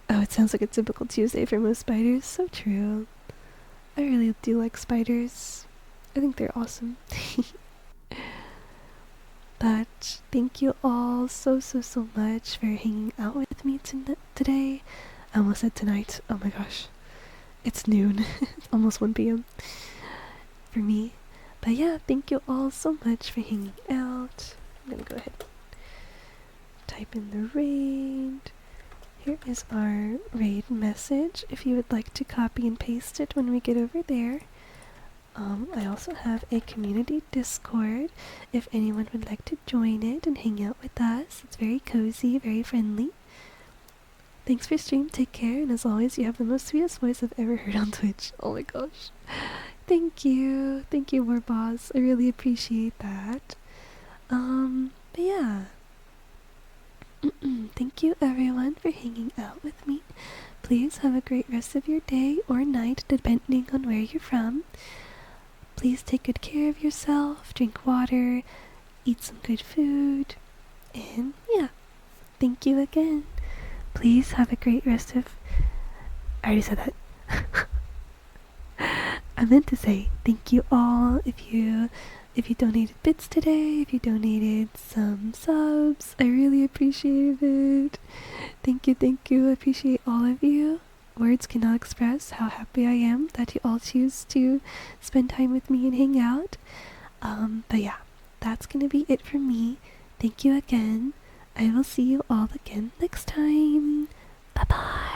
Oh, it sounds like a typical Tuesday for most spiders. So true. I really do like spiders. I think they're awesome. But thank you all so much for hanging out with me today. I almost said tonight. Oh my gosh. It's noon. It's almost 1 p.m. for me. But yeah, thank you all so much for hanging out. I'm gonna go ahead and type in the raid. Here is our raid message if you would like to copy and paste it when we get over there. I also have a community Discord if anyone would like to join it and hang out with us. It's very cozy, very friendly. Thanks for stream, take care, and as always, you have the most sweetest voice I've ever heard on Twitch. Oh my gosh. Thank you, Warboss. I really appreciate that. But yeah. Thank you everyone for hanging out with me. Please have a great rest of your day or night, depending on where you're from. Please take good care of yourself, drink water, eat some good food, and yeah, thank you again. Please have a great rest of... I already said that. I meant to say thank you all if you donated bits today, if you donated some subs. I really appreciate it. Thank you. I appreciate all of you. Words cannot express how happy I am that you all choose to spend time with me and hang out. But yeah, that's gonna be it for me. Thank you again. I will see you all again next time. Bye bye.